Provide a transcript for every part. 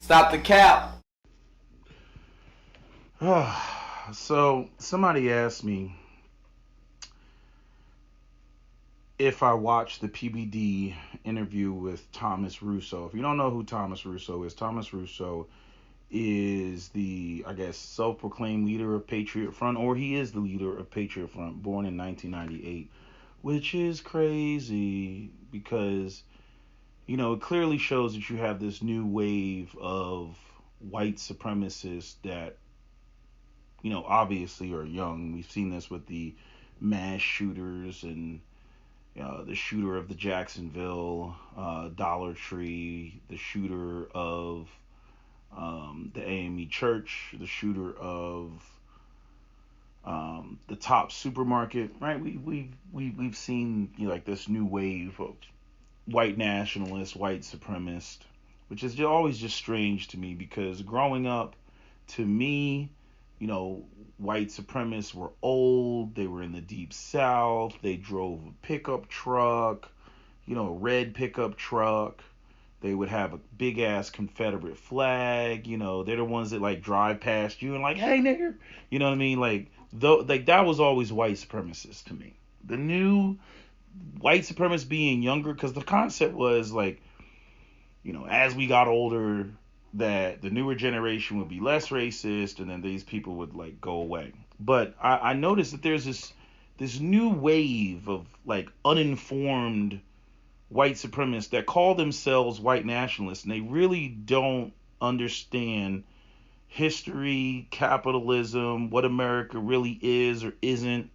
Stop the cap. So somebody asked me if I watched the PBD interview with Thomas Rousseau. If you don't know who Thomas Rousseau is the, I guess, self-proclaimed leader of Patriot Front, or he is the leader of Patriot Front, born in 1998, which is crazy because, it clearly shows that you have this new wave of white supremacists that, obviously are young. We've seen this with the mass shooters and the shooter of the Jacksonville Dollar Tree, the shooter of the AME Church, the shooter of the top supermarket. Right? We've seen like this new wave of white nationalists, white supremacists, which is always just strange to me because growing up, to me, white supremacists were old. They were in the deep south. They drove a pickup truck, a red pickup truck. They would have a big ass Confederate flag. They're the ones that like drive past you and like, hey nigger. You know what I mean? Like that was always white supremacists to me. The new white supremacists being younger, because the concept was like, as we got older, that the newer generation would be less racist, and then these people would like go away. But I noticed that there's this new wave of like uninformed white supremacists that call themselves white nationalists, and they really don't understand history, capitalism, what America really is or isn't,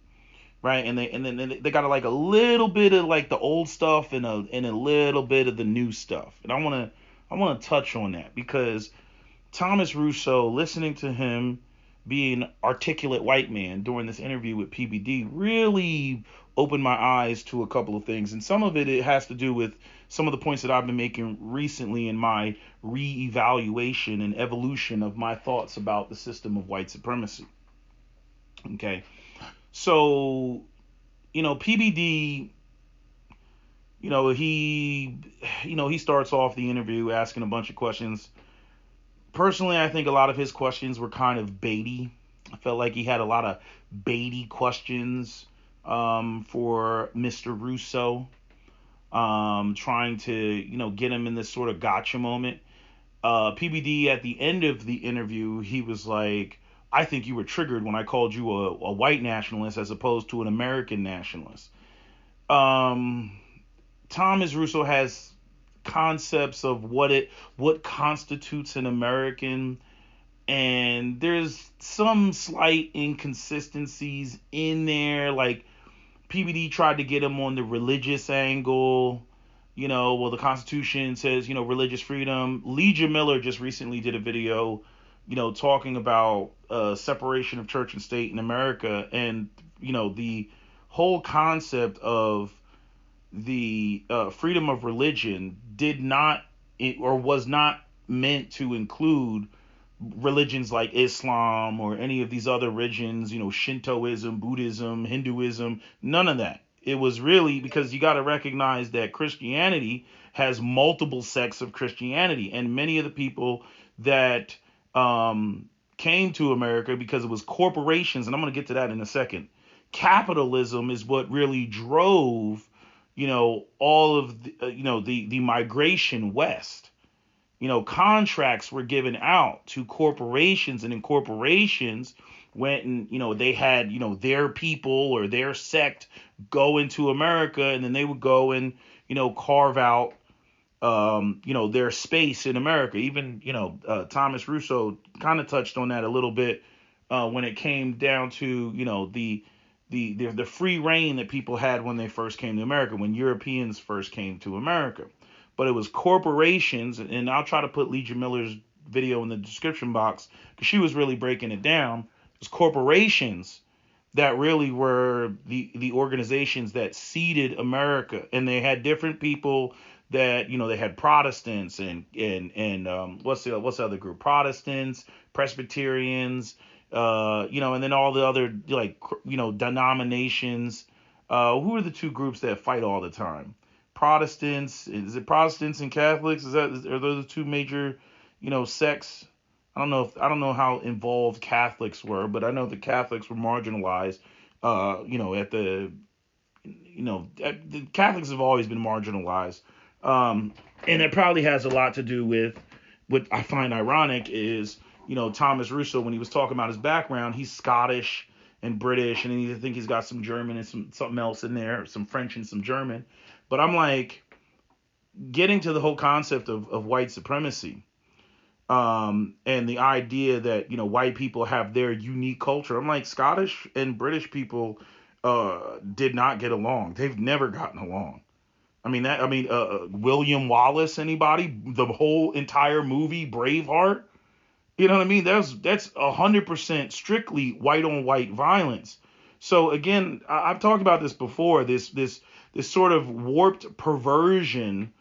right? And then they got like a little bit of like the old stuff and a little bit of the new stuff. And I want to touch on that because Thomas Rousseau, listening to him be an articulate white man during this interview with PBD, really opened my eyes to a couple of things. And some of it has to do with some of the points that I've been making recently in my re-evaluation and evolution of my thoughts about the system of white supremacy. Okay. So, PBD, he starts off the interview asking a bunch of questions. Personally, I think a lot of his questions were kind of baity. I felt like he had a lot of baity questions for Mr. Russo, trying to, get him in this sort of gotcha moment. PBD at the end of the interview, he was like, I think you were triggered when I called you a white nationalist as opposed to an American nationalist. Um, Thomas Russo has concepts of what constitutes an American, and there's some slight inconsistencies in there. Like PBD tried to get him on the religious angle. Well, the Constitution says, religious freedom. Legia Miller just recently did a video, talking about separation of church and state in America, and the whole concept of the freedom of religion did not or was not meant to include religions like Islam or any of these other religions, Shintoism, Buddhism, Hinduism, none of that. It was really because you got to recognize that Christianity has multiple sects of Christianity, and many of the people that came to America because it was corporations, and I'm going to get to that in a second. Capitalism is what really drove, all of the migration west. Contracts were given out to corporations, and then corporations went and, they had, their people or their sect go into America, and then they would go and, carve out, their space in America. Even, Thomas Russo kind of touched on that a little bit when it came down to, the free reign that people had when they first came to America, when Europeans first came to America. But it was corporations, and I'll try to put Legia Miller's video in the description box because she was really breaking it down. It was corporations that really were the organizations that seeded America, and they had different people that, they had Protestants and what's the other group? Protestants, Presbyterians, and then all the other like denominations. Who are the two groups that fight all the time? Protestants. Is it Protestants and Catholics? Are those the two major, sex. I don't know how involved Catholics were, but I know the Catholics were marginalized. At the the Catholics have always been marginalized, and it probably has a lot to do with what I find ironic is Thomas Rousseau, when he was talking about his background, he's Scottish and British, and I think he's got some German and something else in there, some French and some German. But I'm like, getting to the whole concept of white supremacy, and the idea that white people have their unique culture. I'm like, Scottish and British people did not get along. They've never gotten along. William Wallace, anybody? The whole entire movie Braveheart. You know what I mean? That's 100% strictly white on white violence. So again, I've talked about this before. This sort of warped perversion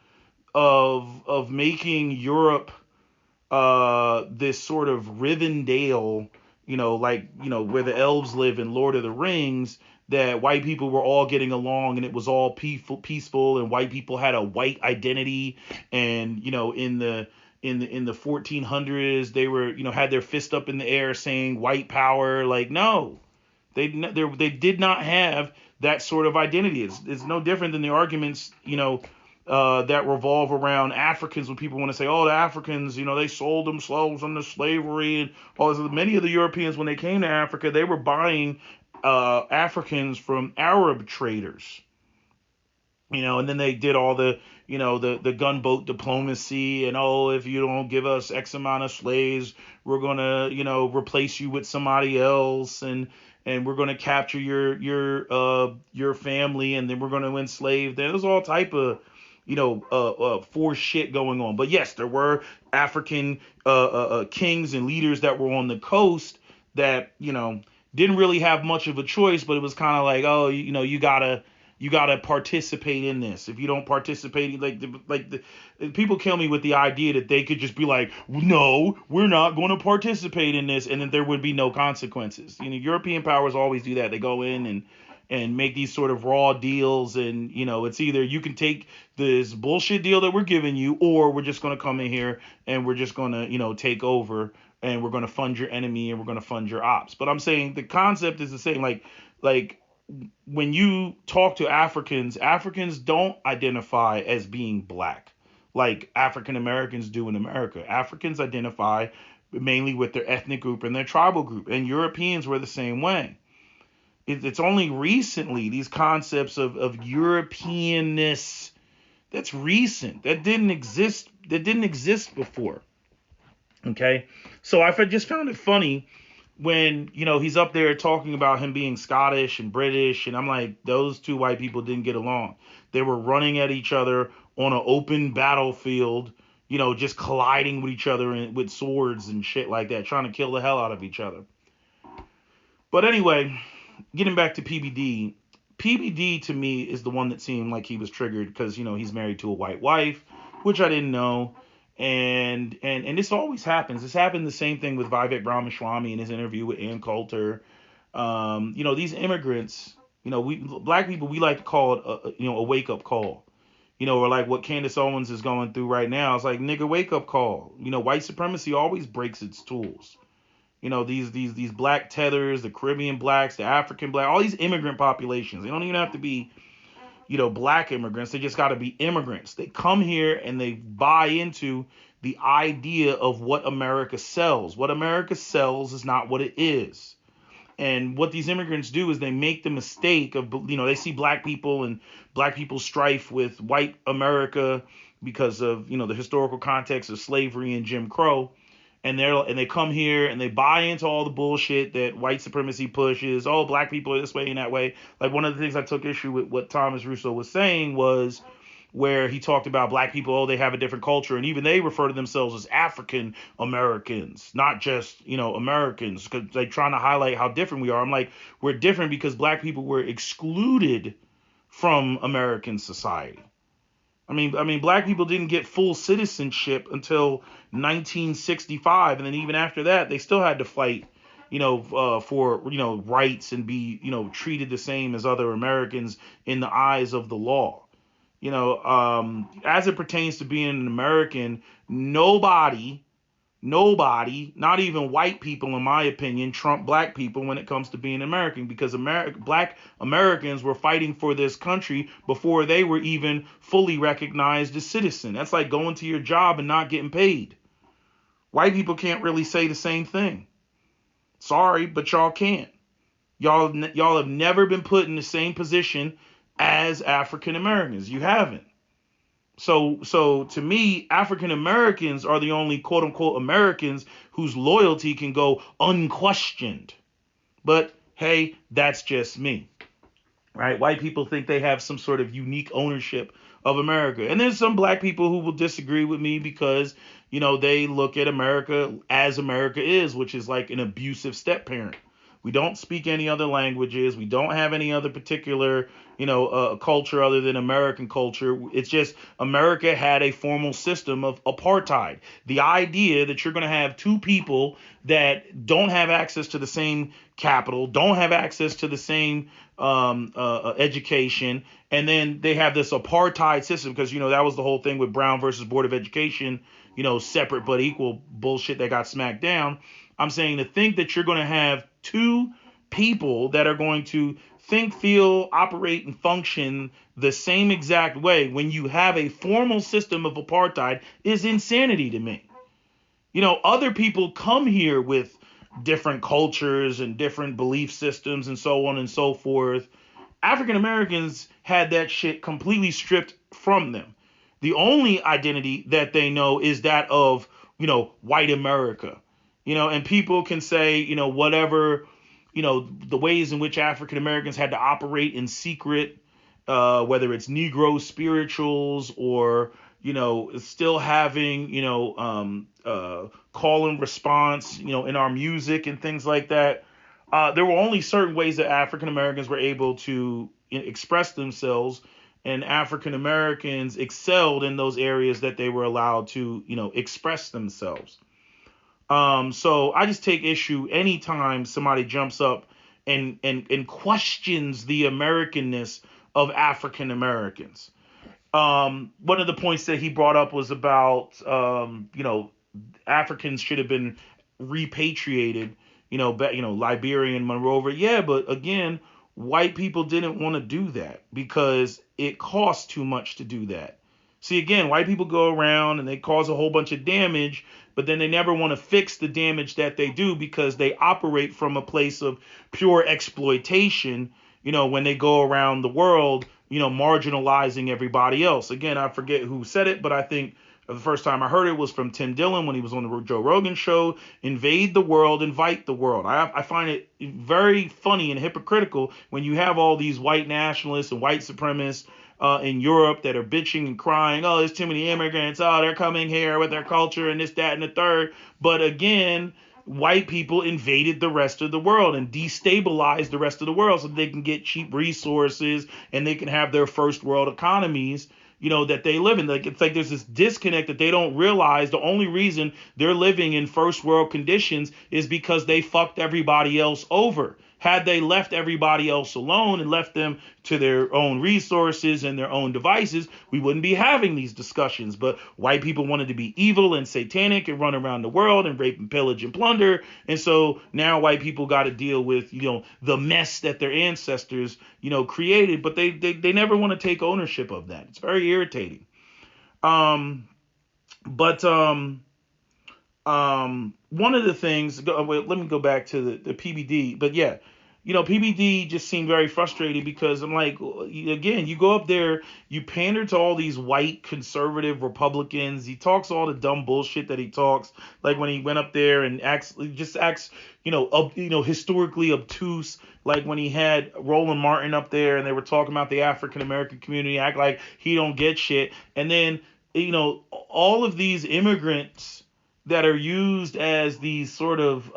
of making Europe this sort of Rivendell, where the elves live in Lord of the Rings, that white people were all getting along and it was all peaceful, and white people had a white identity, and in the 1400s they were had their fist up in the air saying white power. Like, no, they did not have that sort of identity. It's no different than the arguments that revolve around Africans, when people want to say, oh, the Africans, they sold themselves into slavery and all this. Many of the Europeans, when they came to Africa, they were buying Africans from Arab traders. And then they did all the gunboat diplomacy, and, oh, if you don't give us X amount of slaves, we're gonna replace you with somebody else, and we're gonna capture your family, and then we're gonna enslave them. There's all type of forced shit going on. But yes, there were African kings and leaders that were on the coast that didn't really have much of a choice, but it was kind of like, oh, you gotta participate in this. If you don't participate, the people kill me with the idea that they could just be like, no, we're not going to participate in this, and then there would be no consequences. European powers always do that. They go in and make these sort of raw deals, and it's either you can take this bullshit deal that we're giving you, or we're just going to come in here and we're just going to take over, and we're going to fund your enemy, and we're going to fund your ops. But I'm saying the concept is the same. Like when you talk to Africans don't identify as being black like African Americans do in America. Africans identify mainly with their ethnic group and their tribal group, and Europeans were the same way. It's only recently these concepts of Europeanness, that's recent. That didn't exist before. Okay, so I just found it funny when he's up there talking about him being Scottish and British, and I'm like, those two white people didn't get along. They were running at each other on an open battlefield, just colliding with each other with swords and shit like that, trying to kill the hell out of each other. But anyway, getting back to PBD. PBD to me is the one that seemed like he was triggered because he's married to a white wife, which I didn't know. And this always happens. This happened the same thing with Vivek Ramaswamy in his interview with Ann Coulter. These immigrants, we black people, we like to call it a wake up call. Or like what Candace Owens is going through right now. It's like, nigga, wake up call. White supremacy always breaks its tools. These black tethers, the Caribbean blacks, the African black, all these immigrant populations. They don't even have to be black immigrants. They just got to be immigrants. They come here and they buy into the idea of what America sells. What America sells is not what it is. And what these immigrants do is they make the mistake of, they see black people and black people's strife with white America because of, the historical context of slavery and Jim Crow. And they come here and they buy into all the bullshit that white supremacy pushes. Oh, black people are this way and that way. Like, one of the things I took issue with what Thomas Rousseau was saying was where he talked about black people, oh, they have a different culture. And even they refer to themselves as African Americans, not just, Americans, because they're trying to highlight how different we are. I'm like, we're different because black people were excluded from American society. I mean, black people didn't get full citizenship until 1965, and then even after that, they still had to fight, for rights and be, treated the same as other Americans in the eyes of the law. As it pertains to being an American, nobody Nobody, not even white people, in my opinion, trump black people when it comes to being American, because black Americans were fighting for this country before they were even fully recognized as citizens. That's like going to your job and not getting paid. White people can't really say the same thing. Sorry, but y'all can't. Y'all have never been put in the same position as African Americans. You haven't. So to me, African Americans are the only quote unquote Americans whose loyalty can go unquestioned. But hey, that's just me. Right? White people think they have some sort of unique ownership of America. And there's some black people who will disagree with me because, they look at America as America is, which is like an abusive step parent. We don't speak any other languages. We don't have any other particular, culture other than American culture. It's just America had a formal system of apartheid. The idea that you're going to have two people that don't have access to the same capital, don't have access to the same education, and then they have this apartheid system because, that was the whole thing with Brown versus Board of Education, separate but equal bullshit that got smacked down. I'm saying to think that you're going to have two people that are going to think, feel, operate, and function the same exact way when you have a formal system of apartheid is insanity to me. Other people come here with different cultures and different belief systems and so on and so forth. African Americans had that shit completely stripped from them. The only identity that they know is that of, white America. And people can say, whatever, the ways in which African Americans had to operate in secret, whether it's Negro spirituals or, still having, call and response, in our music and things like that. There were only certain ways that African Americans were able to express themselves, and African Americans excelled in those areas that they were allowed to, express themselves. So I just take issue anytime somebody jumps up and questions the Americanness of African Americans. One of the points that he brought up was about, Africans should have been repatriated, Liberia and Monrovia. Yeah, but again, white people didn't want to do that because it costs too much to do that. See, again, white people go around and they cause a whole bunch of damage, but then they never want to fix the damage that they do because they operate from a place of pure exploitation, when they go around the world, marginalizing everybody else. Again, I forget who said it, but I think the first time I heard it was from Tim Dillon when he was on the Joe Rogan show. Invade the world, invite the world. I find it very funny and hypocritical when you have all these white nationalists and white supremacists in Europe that are bitching and crying, oh, there's too many immigrants, oh, they're coming here with their culture and this, that, and the third. But again, white people invaded the rest of the world and destabilized the rest of the world so they can get cheap resources and they can have their first world economies, that they live in. Like, it's like there's this disconnect that they don't realize the only reason they're living in first world conditions is because they fucked everybody else over. Had they left everybody else alone and left them to their own resources and their own devices, we wouldn't be having these discussions. But white people wanted to be evil and satanic and run around the world and rape and pillage and plunder. And so now white people got to deal with, the mess that their ancestors, created. But they never want to take ownership of that. It's very irritating. One of the things, let me go back to the PBD, but yeah, PBD just seemed very frustrated because I'm like, again, you go up there, you pander to all these white conservative Republicans. He talks all the dumb bullshit that he talks, like when he went up there and acts, historically obtuse, like when he had Roland Martin up there and they were talking about the African American community, act like he don't get shit. And then, all of these immigrants that are used as these sort of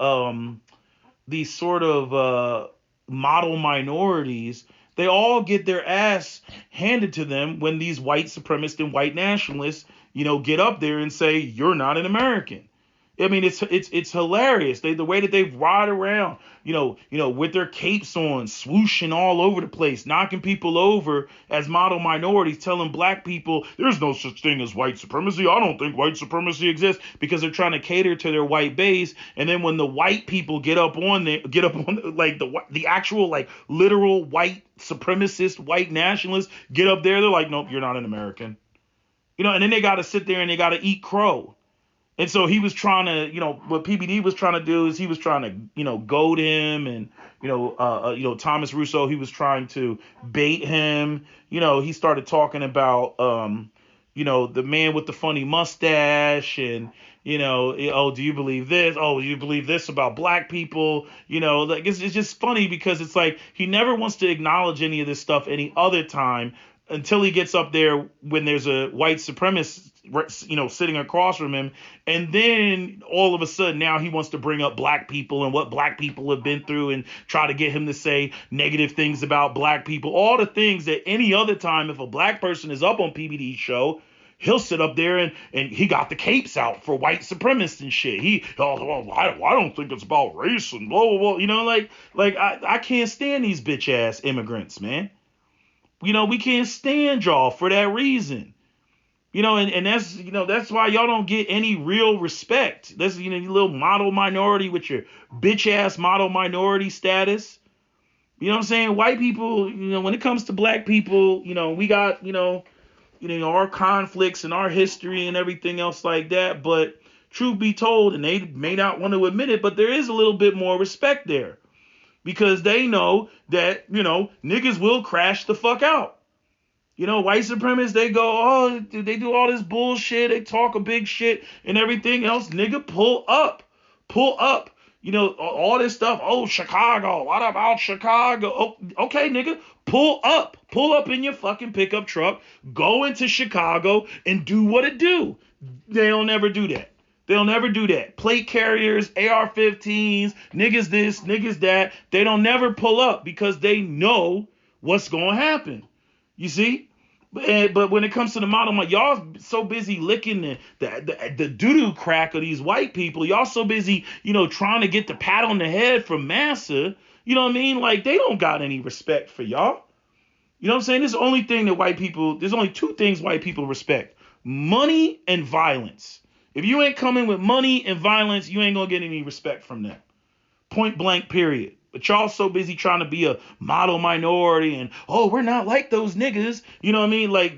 model minorities, they all get their ass handed to them when these white supremacists and white nationalists, get up there and say, you're not an American. I mean, it's hilarious. The way that they ride around, with their capes on, swooshing all over the place, knocking people over as model minorities, telling black people there's no such thing as white supremacy. I don't think white supremacy exists, because they're trying to cater to their white base. And then when the white people get up on like the actual like literal white supremacist, white nationalists get up there, they're like, nope, you're not an American. And then they got to sit there and they got to eat crow. And so he was trying to, what PBD was trying to do is he was trying to, goad him, and, Thomas Rousseau, he was trying to bait him. He started talking about, the man with the funny mustache, and, oh, do you believe this? Oh, you believe this about black people? Like it's just funny, because it's like he never wants to acknowledge any of this stuff any other time, until he gets up there when there's a white supremacist, sitting across from him. And then all of a sudden now he wants to bring up black people and what black people have been through, and try to get him to say negative things about black people. All the things that any other time, if a black person is up on PBD's show, he'll sit up there and he got the capes out for white supremacists and shit. I don't think it's about race and blah, blah, blah. I can't stand these bitch ass immigrants, man. We can't stand y'all for that reason. And that's why y'all don't get any real respect. That's, you little model minority with your bitch ass model minority status. You know what I'm saying? White people, when it comes to black people, we got, our conflicts and our history and everything else like that. But truth be told, and they may not want to admit it, but there is a little bit more respect there. Because they know that, niggas will crash the fuck out. White supremacists, they go, they do all this bullshit. They talk a big shit and everything else. Nigga, pull up. All this stuff. Oh, Chicago. What about Chicago? Oh, okay, nigga, pull up. Pull up in your fucking pickup truck. Go into Chicago and do what it do. They'll never do that. They'll never do that. Plate carriers, AR-15s, niggas this, niggas that. They don't never pull up, because they know what's going to happen. You see? But when it comes to the model, y'all so busy licking the doo-doo crack of these white people. Y'all so busy, trying to get the pat on the head from Massa. You know what I mean? Like, they don't got any respect for y'all. You know what I'm saying? There's only two things white people respect: money and violence. If you ain't coming with money and violence, you ain't gonna get any respect from them. Point blank, period. But y'all so busy trying to be a model minority and, we're not like those niggas. You know what I mean? Like,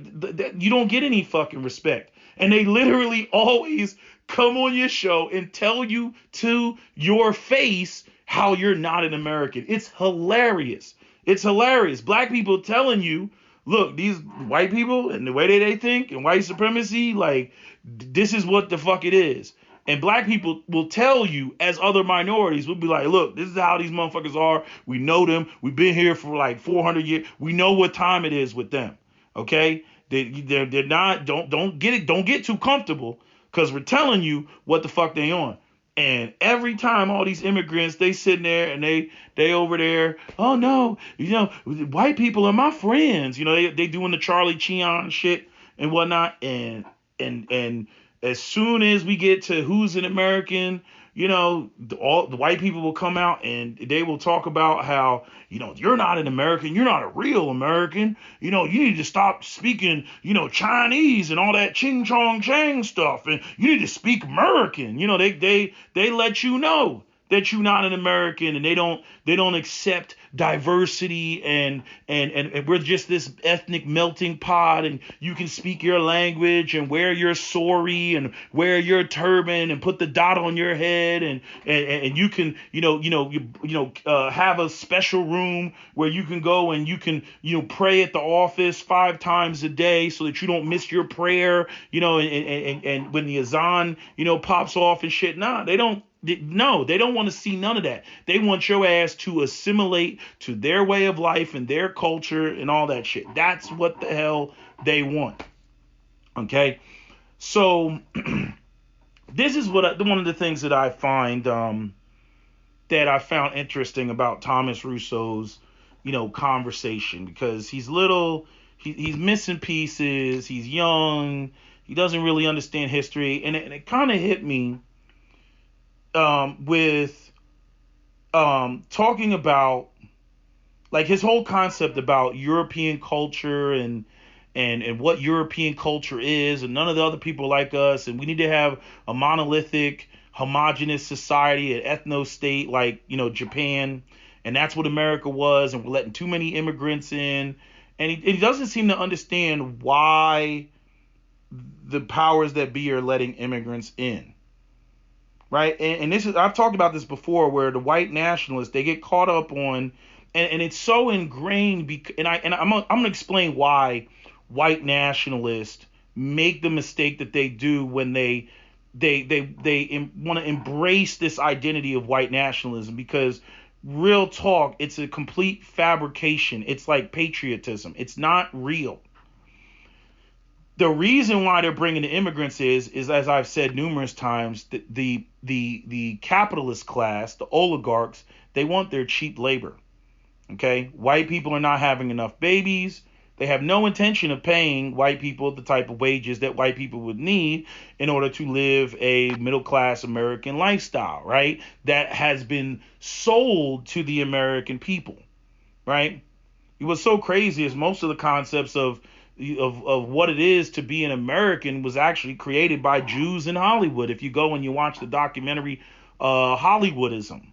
you don't get any fucking respect. And they literally always come on your show and tell you to your face how you're not an American. It's hilarious. It's hilarious. Black people telling you, look, these white people and the way that they think and white supremacy, like, this is what the fuck it is. And black people will tell you, as other minorities, will be like, look, this is how these motherfuckers are. We know them. We've been here for like 400 years. We know what time it is with them. Okay? They're not, don't get too comfortable, because we're telling you what the fuck they on. And every time all these immigrants, they sitting there and they over there, oh no, white people are my friends. They doing the Charlie Cheon shit and whatnot. And as soon as we get to who's an American, all the white people will come out and they will talk about how, you're not an American. You're not a real American. You need to stop speaking, Chinese and all that ching chong chang stuff. And you need to speak American. They let you know that you're not an American, and they don't accept diversity, and we're just this ethnic melting pot, and you can speak your language and wear your sari and wear your turban and put the dot on your head, and you can have a special room where you can go and you can pray at the office 5 times a day so that you don't miss your prayer, and when the azan pops off and shit. Nah, they don't. No, they don't want to see none of that. They want your ass to assimilate to their way of life and their culture and all that shit. That's what the hell they want. Okay? So this is one of the things that I find that I found interesting about Thomas Rousseau's conversation, because he's little, he's missing pieces, he's young, he doesn't really understand history, and it kind of hit me with talking about like his whole concept about European culture and what European culture is, and none of the other people like us, and we need to have a monolithic, homogenous society, an ethno state like Japan, and that's what America was, and we're letting too many immigrants in, and he doesn't seem to understand why the powers that be are letting immigrants in. Right, and this is I've talked about this before, where the white nationalists they get caught up on, and it's so ingrained. I'm gonna explain why white nationalists make the mistake that they do when they want to embrace this identity of white nationalism, because real talk, it's a complete fabrication. It's like patriotism. It's not real. The reason why they're bringing the immigrants is as I've said numerous times, the capitalist class, the oligarchs, they want their cheap labor. Okay, white people are not having enough babies. They have no intention of paying white people the type of wages that white people would need in order to live a middle class American lifestyle, right? That has been sold to the American people, right? What's so crazy is most of the concepts of what it is to be an American was actually created by Jews in Hollywood. If you go and you watch the documentary Hollywoodism,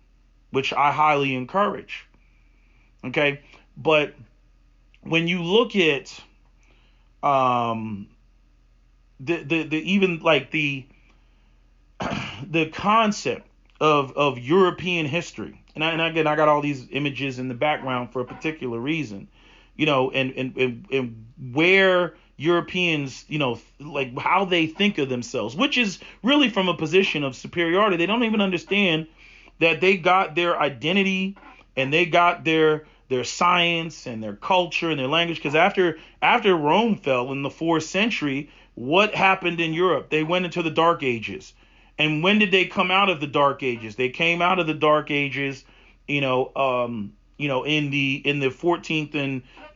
which I highly encourage. Okay, but when you look at the even like the the concept of European history, and again I got all these images in the background for a particular reason. And where Europeans, like how they think of themselves, which is really from a position of superiority. They don't even understand that they got their identity and they got their science and their culture and their language. Because after Rome fell in the 4th century, what happened in Europe? They went into the Dark Ages. And when did they come out of the Dark Ages? They came out of the Dark Ages, in the 14th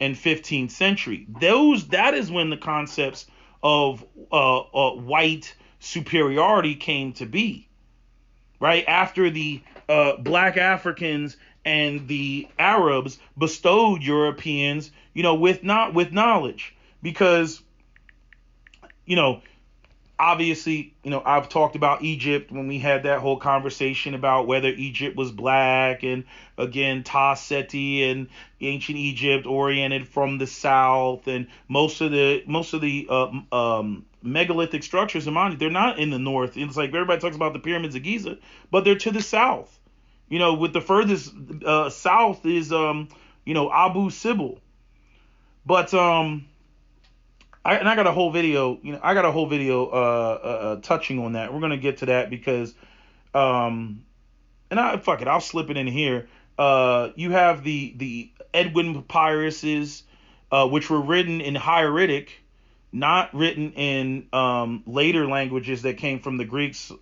and 15th century. That is when the concepts of white superiority came to be, right? After the black Africans and the Arabs bestowed Europeans, with knowledge, because obviously, I've talked about Egypt when we had that whole conversation about whether Egypt was black, and again, Ta-Seti and ancient Egypt oriented from the south, and most of the megalithic structures in mind, they're not in the north. It's like everybody talks about the pyramids of Giza, but they're to the south. With the furthest south is Abu Simbel. But I got a whole video, touching on that. We're gonna get to that because, I'll slip it in here. You have the Edwin papyruses, which were written in hieratic, not written in later languages that came from the Greeks,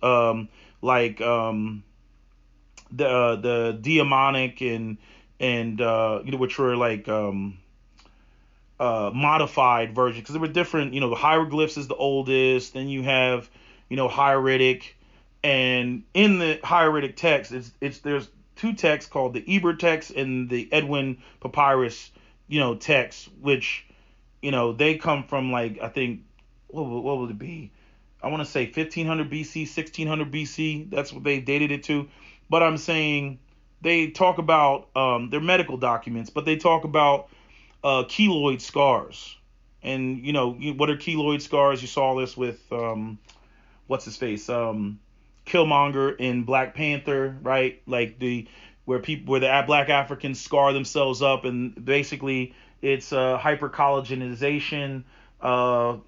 like the Demonic and which were like modified version, because there were different, the hieroglyphs is the oldest, then you have hieratic, and in the hieratic text there's two texts called the Eber text and the Edwin papyrus text, which they come from, like, I think what would it be, I want to say 1500 BC 1600 BC, that's what they dated it to. But I'm saying they talk about their medical documents, but they talk about keloid scars. And what are keloid scars? You saw this with what's his face, Killmonger in Black Panther, right? Like where the black Africans scar themselves up, and basically it's hypercollagenization.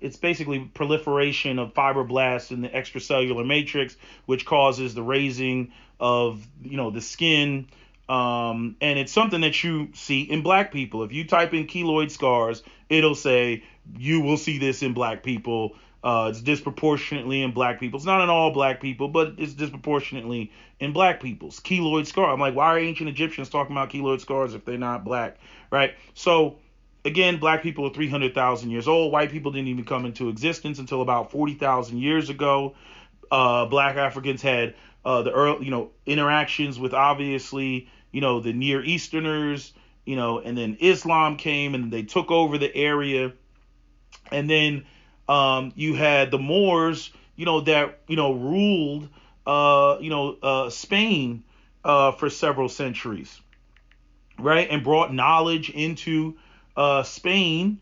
It's basically proliferation of fibroblasts in the extracellular matrix, which causes the raising of the skin. And it's something that you see in black people. If you type in keloid scars, it'll say you will see this in black people. It's disproportionately in black people. It's not in all black people, but it's disproportionately in black people's keloid scar. I'm like, why are ancient Egyptians talking about keloid scars if they're not black, right? So again, black people are 300,000 years old. White people didn't even come into existence until about 40,000 years ago. Black Africans had the early, interactions with obviously, the Near Easterners, and then Islam came and they took over the area. And then you had the Moors, that, ruled, Spain for several centuries, right? And brought knowledge into Spain,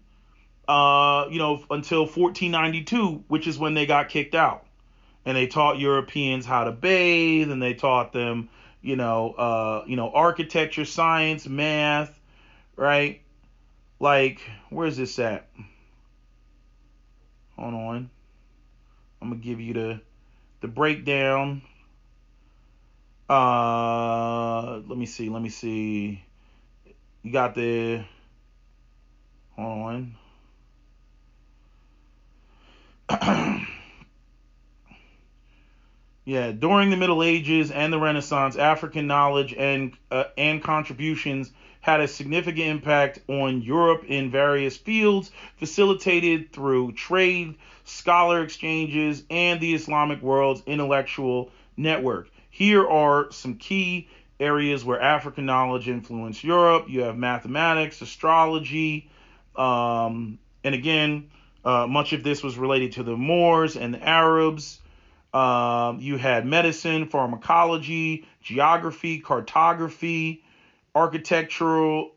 until 1492, which is when they got kicked out. And they taught Europeans how to bathe, and they taught them, architecture, science, math, right? Like, where's this at? Hold on. I'm gonna give you the breakdown. Let me see. You got the. Hold on. Yeah, during the Middle Ages and the Renaissance, African knowledge and contributions had a significant impact on Europe in various fields, facilitated through trade, scholar exchanges, and the Islamic world's intellectual network. Here are some key areas where African knowledge influenced Europe. You have mathematics, astrology, and again, much of this was related to the Moors and the Arabs. You had medicine, pharmacology, geography, cartography, architecture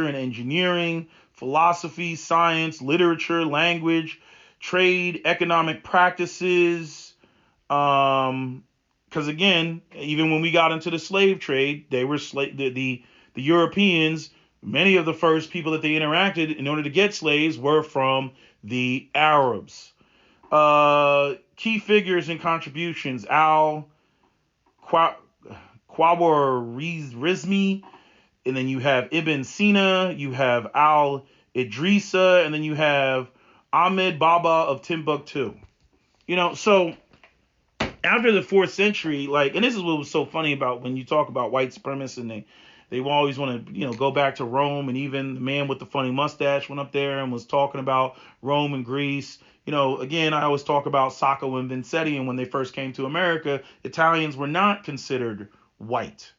and engineering, philosophy, science, literature, language, trade, economic practices. Because again, even when we got into the slave trade, they were the Europeans. Many of the first people that they interacted in order to get slaves were from the Arabs. Key figures and contributions: Khwarizmi, and then you have Ibn Sina, you have Idrisa, and then you have Ahmed Baba of Timbuktu. So after the 4th century, and this is what was so funny about when you talk about white supremacists, and they always want to, go back to Rome, and even the man with the funny mustache went up there and was talking about Rome and Greece. Again, I always talk about Sacco and Vanzetti, and when they first came to America, Italians were not considered white.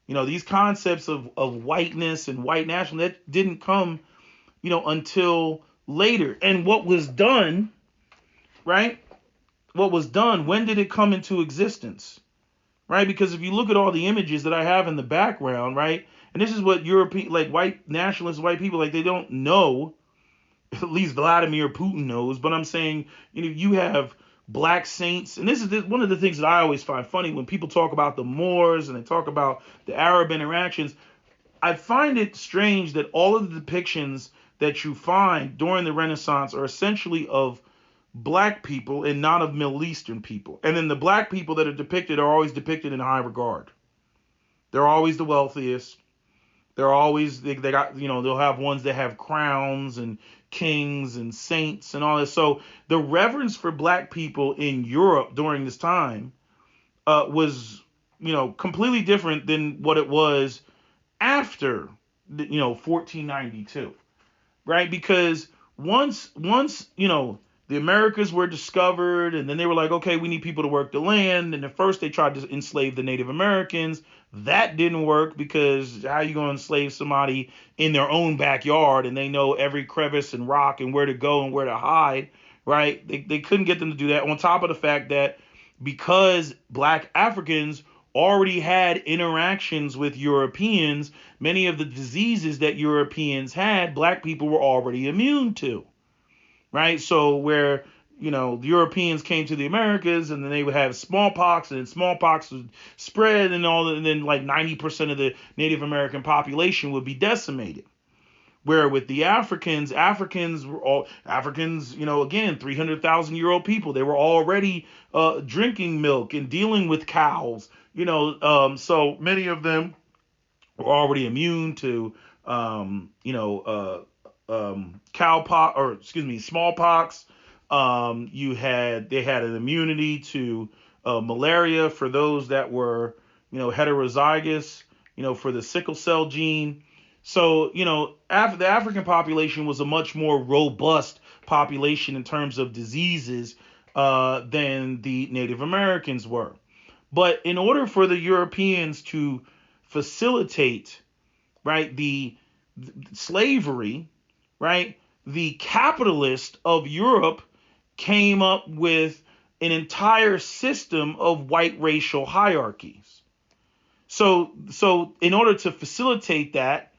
These concepts of whiteness and white nationalism, that didn't come, until later. And what was done, right? When did it come into existence? Right? Because if you look at all the images that I have in the background, right? And this is what European, white nationalists, white people, they don't know. At least Vladimir Putin knows. But I'm saying, you have black saints. And this is one of the things that I always find funny when people talk about the Moors and they talk about the Arab interactions. I find it strange that all of the depictions that you find during the Renaissance are essentially of black people and not of Middle Eastern people. And then the black people that are depicted are always depicted in high regard. They're always the wealthiest. They're always, they got, they'll have ones that have crowns and kings and saints and all this. So the reverence for black people in Europe during this time was, completely different than what it was after, 1492, right? Because once, the Americas were discovered, and then they were like, okay, we need people to work the land. And at first they tried to enslave the Native Americans. That didn't work, because how you going to enslave somebody in their own backyard and they know every crevice and rock and where to go and where to hide, right? They couldn't get them to do that. On top of the fact that because black Africans already had interactions with Europeans, many of the diseases that Europeans had, black people were already immune to. Right. So where, the Europeans came to the Americas, and then they would have smallpox, and then smallpox would spread, and then 90% of the Native American population would be decimated. Where with the Africans were all Africans, again, 300,000-year-old people. They were already drinking milk and dealing with cows, so many of them were already immune to, smallpox. They had an immunity to malaria for those that were, heterozygous, for the sickle cell gene. So, after the African population was a much more robust population in terms of diseases than the Native Americans were. But in order for the Europeans to facilitate, right, the slavery, right, the capitalists of Europe came up with an entire system of white racial hierarchies. So in order to facilitate that,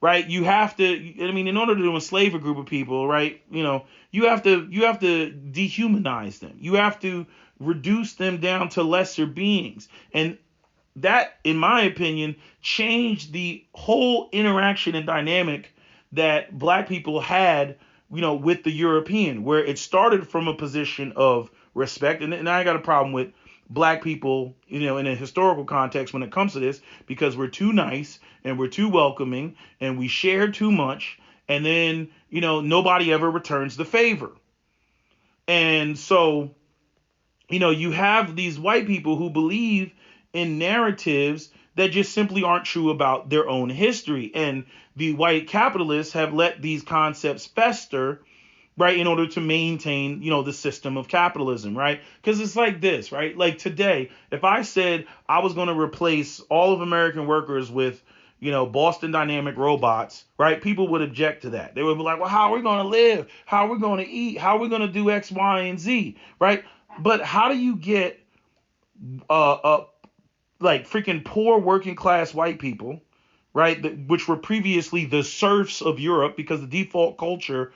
right, you have to, I mean, in order to enslave a group of people, right, you have to dehumanize them. You have to reduce them down to lesser beings. And that, in my opinion, changed the whole interaction and dynamic that black people had, with the European, where it started from a position of respect. And I got a problem with black people, in a historical context when it comes to this, because we're too nice and we're too welcoming and we share too much. And then, nobody ever returns the favor. And so, you have these white people who believe in narratives that just simply aren't true about their own history. And the white capitalists have let these concepts fester, right, in order to maintain, the system of capitalism, right? Because it's like this, right? Like today, if I said I was going to replace all of American workers with, Boston Dynamic robots, right? People would object to that. They would be like, well, how are we going to live? How are we going to eat? How are we going to do X, Y, and Z, right? But how do you get like freaking poor working class white people, right, which were previously the serfs of Europe, because the default culture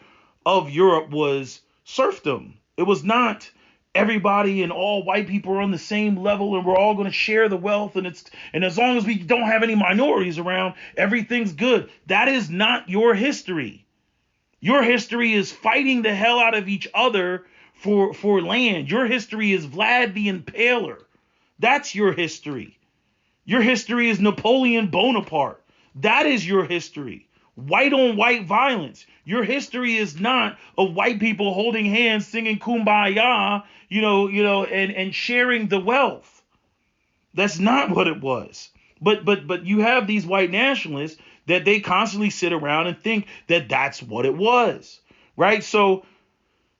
of Europe was serfdom. It was not everybody and all white people are on the same level and we're all going to share the wealth, and as long as we don't have any minorities around, everything's good. That is not your history. Your history is fighting the hell out of each other for land. Your history is Vlad the Impaler. That's your history. Your history is Napoleon Bonaparte. That is your history. White on white violence. Your history is not of white people holding hands, singing Kumbaya, and sharing the wealth. That's not what it was. But you have these white nationalists that they constantly sit around and think that that's what it was, right? So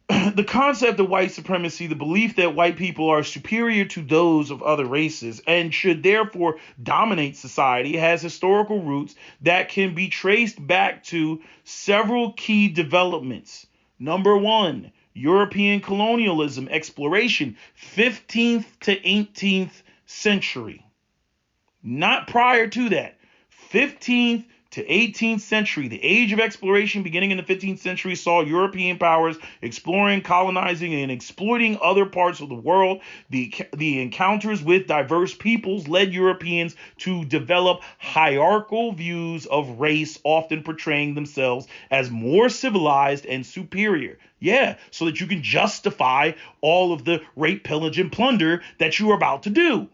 the concept of white supremacy, the belief that white people are superior to those of other races and should therefore dominate society, has historical roots that can be traced back to several key developments. Number one, European colonialism, exploration, 15th to 18th century. Not prior to that. 15th to 18th century, the age of exploration beginning in the 15th century saw European powers exploring, colonizing, and exploiting other parts of the world. The encounters with diverse peoples led Europeans to develop hierarchical views of race, often portraying themselves as more civilized and superior. Yeah, so that you can justify all of the rape, pillage, and plunder that you are about to do,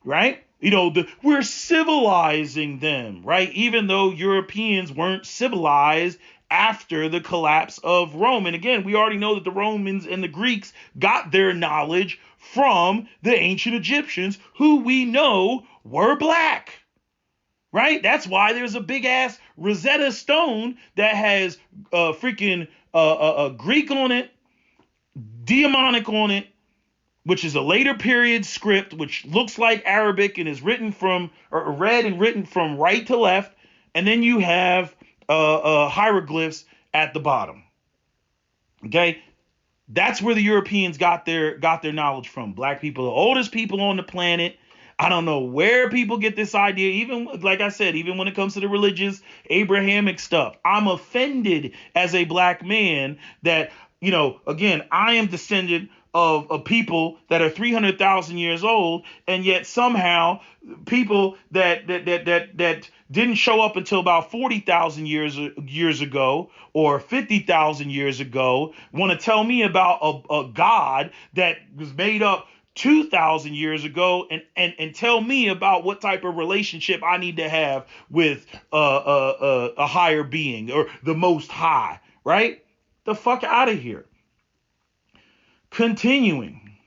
right? We're civilizing them, right? Even though Europeans weren't civilized after the collapse of Rome. And again, we already know that the Romans and the Greeks got their knowledge from the ancient Egyptians, who we know were black, right? That's why there's a big ass Rosetta Stone that has freaking Greek on it, demonic on it, which is a later period script, which looks like Arabic and is written from, or read and written from right to left. And then you have hieroglyphs at the bottom. Okay. That's where the Europeans got their knowledge from. Black people, the oldest people on the planet. I don't know where people get this idea. Even, like I said, even when it comes to the religious Abrahamic stuff, I'm offended as a black man that, again, I am descendant of people that are 300,000 years old, and yet somehow people that didn't show up until about 40,000 years ago or 50,000 years ago want to tell me about a God that was made up 2,000 years ago and tell me about what type of relationship I need to have with a higher being or the Most High, right? The fuck out of here. Continuing.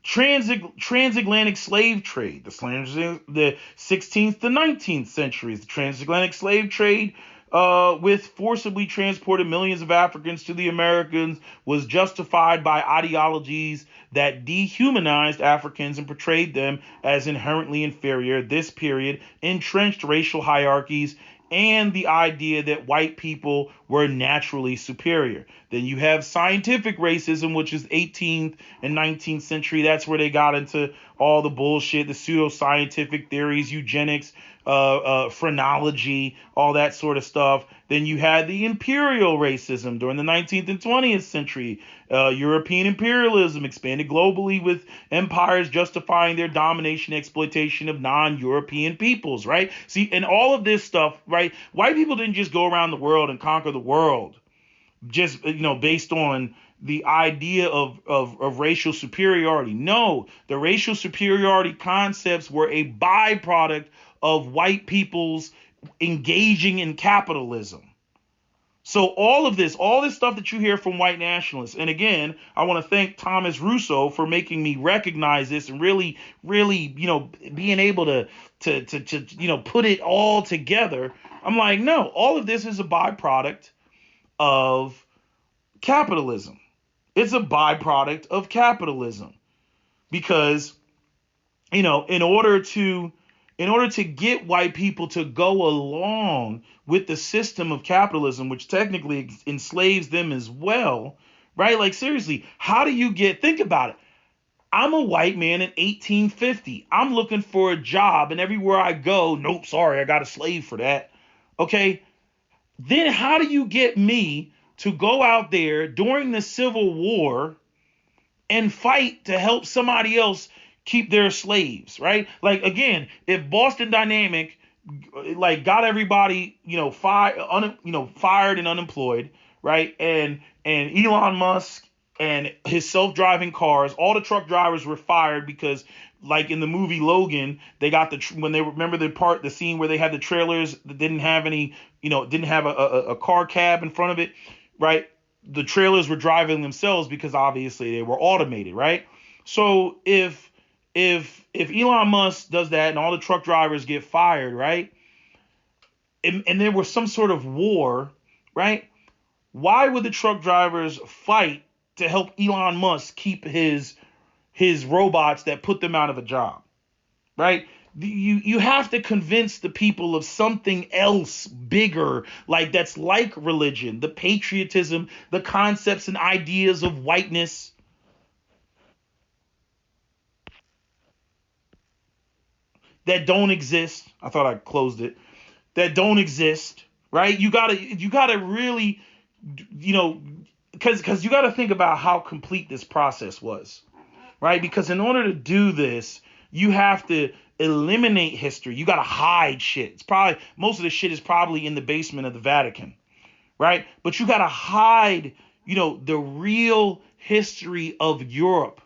Transatlantic slave trade, the 16th to 19th centuries. The transatlantic slave trade with forcibly transported millions of Africans to the Americas was justified by ideologies that dehumanized Africans and portrayed them as inherently inferior. This period entrenched racial hierarchies and the idea that white people were naturally superior. Then you have scientific racism, which is 18th and 19th century. That's where they got into all the bullshit, the pseudoscientific theories, eugenics, phrenology, all that sort of stuff. Then you had the imperial racism during the 19th and 20th century. European imperialism expanded globally with empires justifying their domination, exploitation of non-European peoples, right? See, and all of this stuff, right? White people didn't just go around the world and conquer the world just, based on the idea of racial superiority. No, the racial superiority concepts were a byproduct of white people's engaging in capitalism. So all this stuff that you hear from white nationalists, and again, I want to thank Thomas Rousseau for making me recognize this and really, being able to put it all together. I'm like, no, all of this is a byproduct of capitalism. It's a byproduct of capitalism because, in order to get white people to go along with the system of capitalism, which technically enslaves them as well, right? Like, seriously, how do you think about it? I'm a white man in 1850. I'm looking for a job, and everywhere I go, nope, sorry, I got a slave for that. Okay. Then how do you get me to go out there during the Civil War and fight to help somebody else keep their slaves, right? Like, again, if Boston Dynamic got everybody fired and unemployed, right? And Elon Musk and his self-driving cars, all the truck drivers were fired because, like in the movie Logan, they got when they remember the scene where they had the trailers that didn't have any, didn't have a car cab in front of it, right? The trailers were driving themselves because obviously they were automated, right? So if Elon Musk does that and all the truck drivers get fired, right? And there was some sort of war, right? Why would the truck drivers fight to help Elon Musk keep his robots that put them out of a job, right? You have to convince the people of something else bigger, that's like religion, the patriotism, the concepts and ideas of whiteness. That don't exist. I thought I closed it. That don't exist, right? You gotta really, because you gotta think about how complete this process was, right? Because in order to do this, you have to eliminate history. You gotta hide shit. It's probably most of the shit is probably in the basement of the Vatican, right? But you gotta hide, the real history of Europe,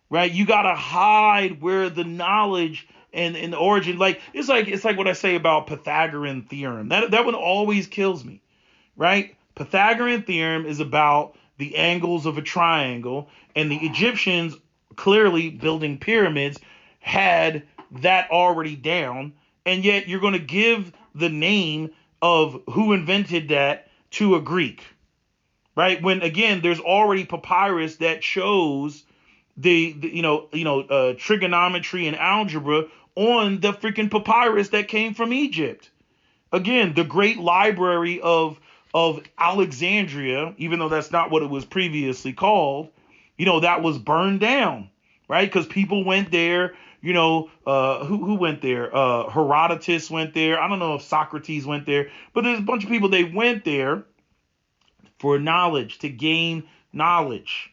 right? You gotta hide where the knowledge and the origin, it's like what I say about Pythagorean theorem. That one always kills me, right? Pythagorean theorem is about the angles of a triangle, and the Egyptians, clearly building pyramids, had that already down, and yet you're going to give the name of who invented that to a Greek, right? When again, there's already papyrus that shows the trigonometry and algebra on the freaking papyrus that came from Egypt. Again, the great library of Alexandria, even though that's not what it was previously called, that was burned down, right? Because people went there, who went there? Herodotus went there. I don't know if Socrates went there, but there's a bunch of people, they went there for knowledge, to gain knowledge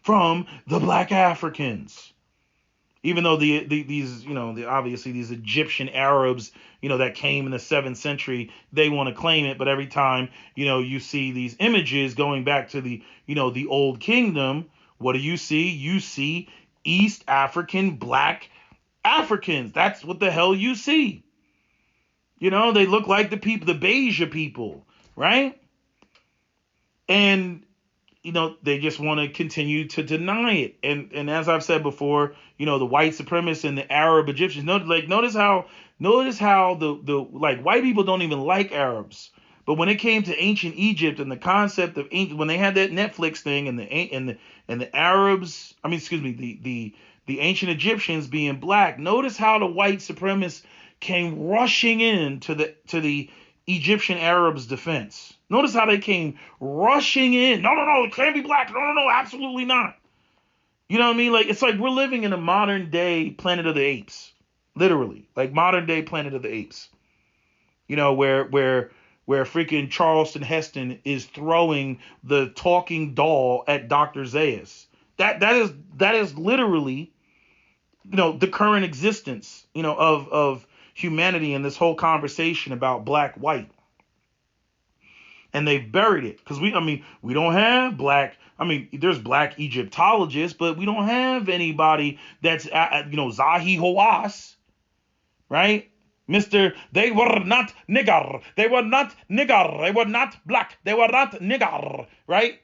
from the black Africans. Even though obviously these Egyptian Arabs, that came in the 7th century, they want to claim it. But every time, you see these images going back to the old kingdom, what do you see? You see East African black Africans. That's what the hell you see. They look like the Beja people, right? And they just want to continue to deny it. And as I've said before, the white supremacists and the Arab Egyptians, notice how the white people don't even like Arabs, But when it came to ancient Egypt and the concept of ancient, when they had that Netflix thing and the Arabs, I mean, excuse me, the ancient Egyptians being black, notice how the white supremacists came rushing in to the Egyptian Arabs' defense. Notice how they came rushing in. No, no, no, it can't be black. No, no, no, absolutely not. You know what I mean? Like, it's like we're living in a modern day Planet of the Apes, literally, like modern day Planet of the Apes. You know, where freaking Charleston Heston is throwing the talking doll at Dr. Zayas. That is literally, the current existence, of humanity and this whole conversation about black white. And they've buried it because we don't have black. I mean, there's black Egyptologists, but we don't have anybody that's Zahi Hawass, right? Mr. They were not nigger. They were not nigger. They were not black. They were not nigger, right?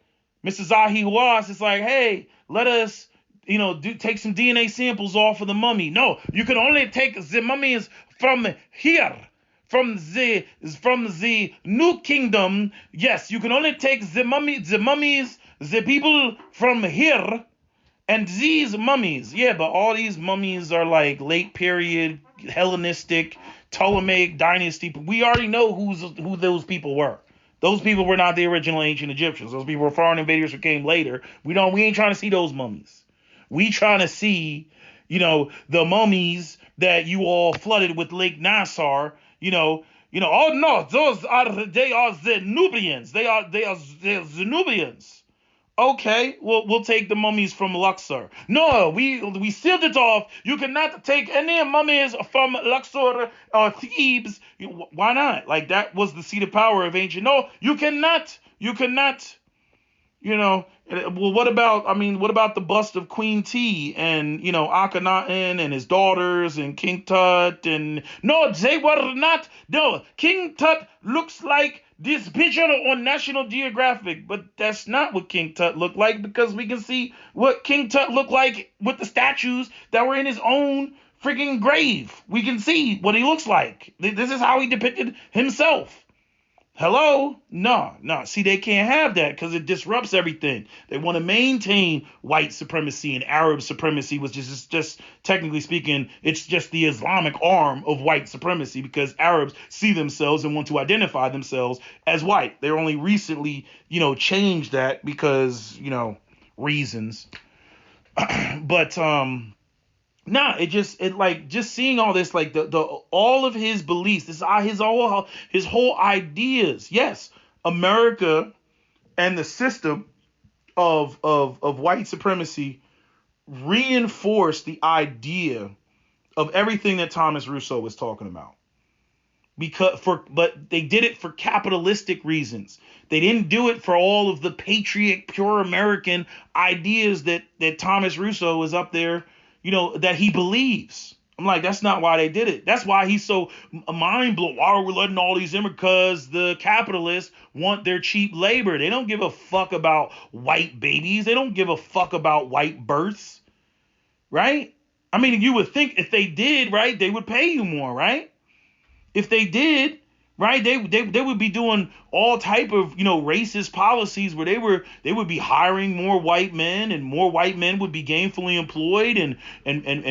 Mr. Zahi Hawass is like, hey, let us, take some DNA samples off of the mummy. No, you can only take the mummies from here. From the new kingdom, yes, you can only take the mummies, the people from here, and these mummies. Yeah, but all these mummies are like late period, Hellenistic, Ptolemaic dynasty. We already know who those people were. Those people were not the original ancient Egyptians. Those people were foreign invaders who came later. We ain't trying to see those mummies. We trying to see, the mummies that you all flooded with Lake Nassar. Oh no, they are the Nubians. They are the Nubians. Okay, we'll take the mummies from Luxor. No, we sealed it off. You cannot take any mummies from Luxor or Thebes. Why not? Like, that was the seat of power of ancient. No, you cannot. Well, what about the bust of Queen T and, Akhenaten and his daughters and King Tut and, no, they were not, no, King Tut looks like this picture on National Geographic, but that's not what King Tut looked like, because we can see what King Tut looked like with the statues that were in his own freaking grave. We can see what he looks like. This is how he depicted himself. Hello? No. See, they can't have that because it disrupts everything. They want to maintain white supremacy and Arab supremacy, which is just technically speaking, it's just the Islamic arm of white supremacy, because Arabs see themselves and want to identify themselves as white. They're only recently, changed that because, reasons. But, just seeing all this, like the all of his beliefs, his whole ideas. Yes, America and the system of white supremacy reinforced the idea of everything that Thomas Rousseau was talking about. But they did it for capitalistic reasons. They didn't do it for all of the patriot, pure American ideas that Thomas Rousseau is up there, that he believes. I'm like, that's not why they did it. That's why he's so mind blown. Why are we letting all these immigrants? Because the capitalists want their cheap labor. They don't give a fuck about white babies. They don't give a fuck about white births, right? I mean, you would think if they did, right, they would pay you more, right? If they did, right, they would be doing all type of, racist policies where they would be hiring more white men, and more white men would be gainfully employed, and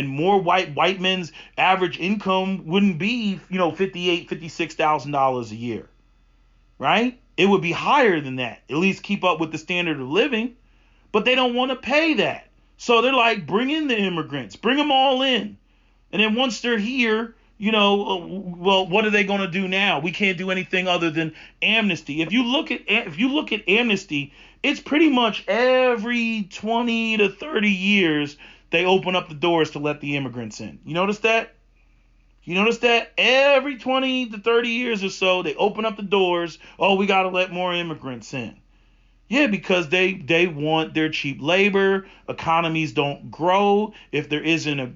more white men's average income wouldn't be, $56,000 a year, right? It would be higher than that, at least keep up with the standard of living, but they don't want to pay that. So they're like, bring in the immigrants, bring them all in. And then once they're here, well, what are they going to do now? We can't do anything other than amnesty. If you look at amnesty, it's pretty much every 20 to 30 years they open up the doors to let the immigrants in. You notice that? Every 20 to 30 years or so, they open up the doors. Oh, we got to let more immigrants in. Yeah, because they want their cheap labor. Economies don't grow if there isn't a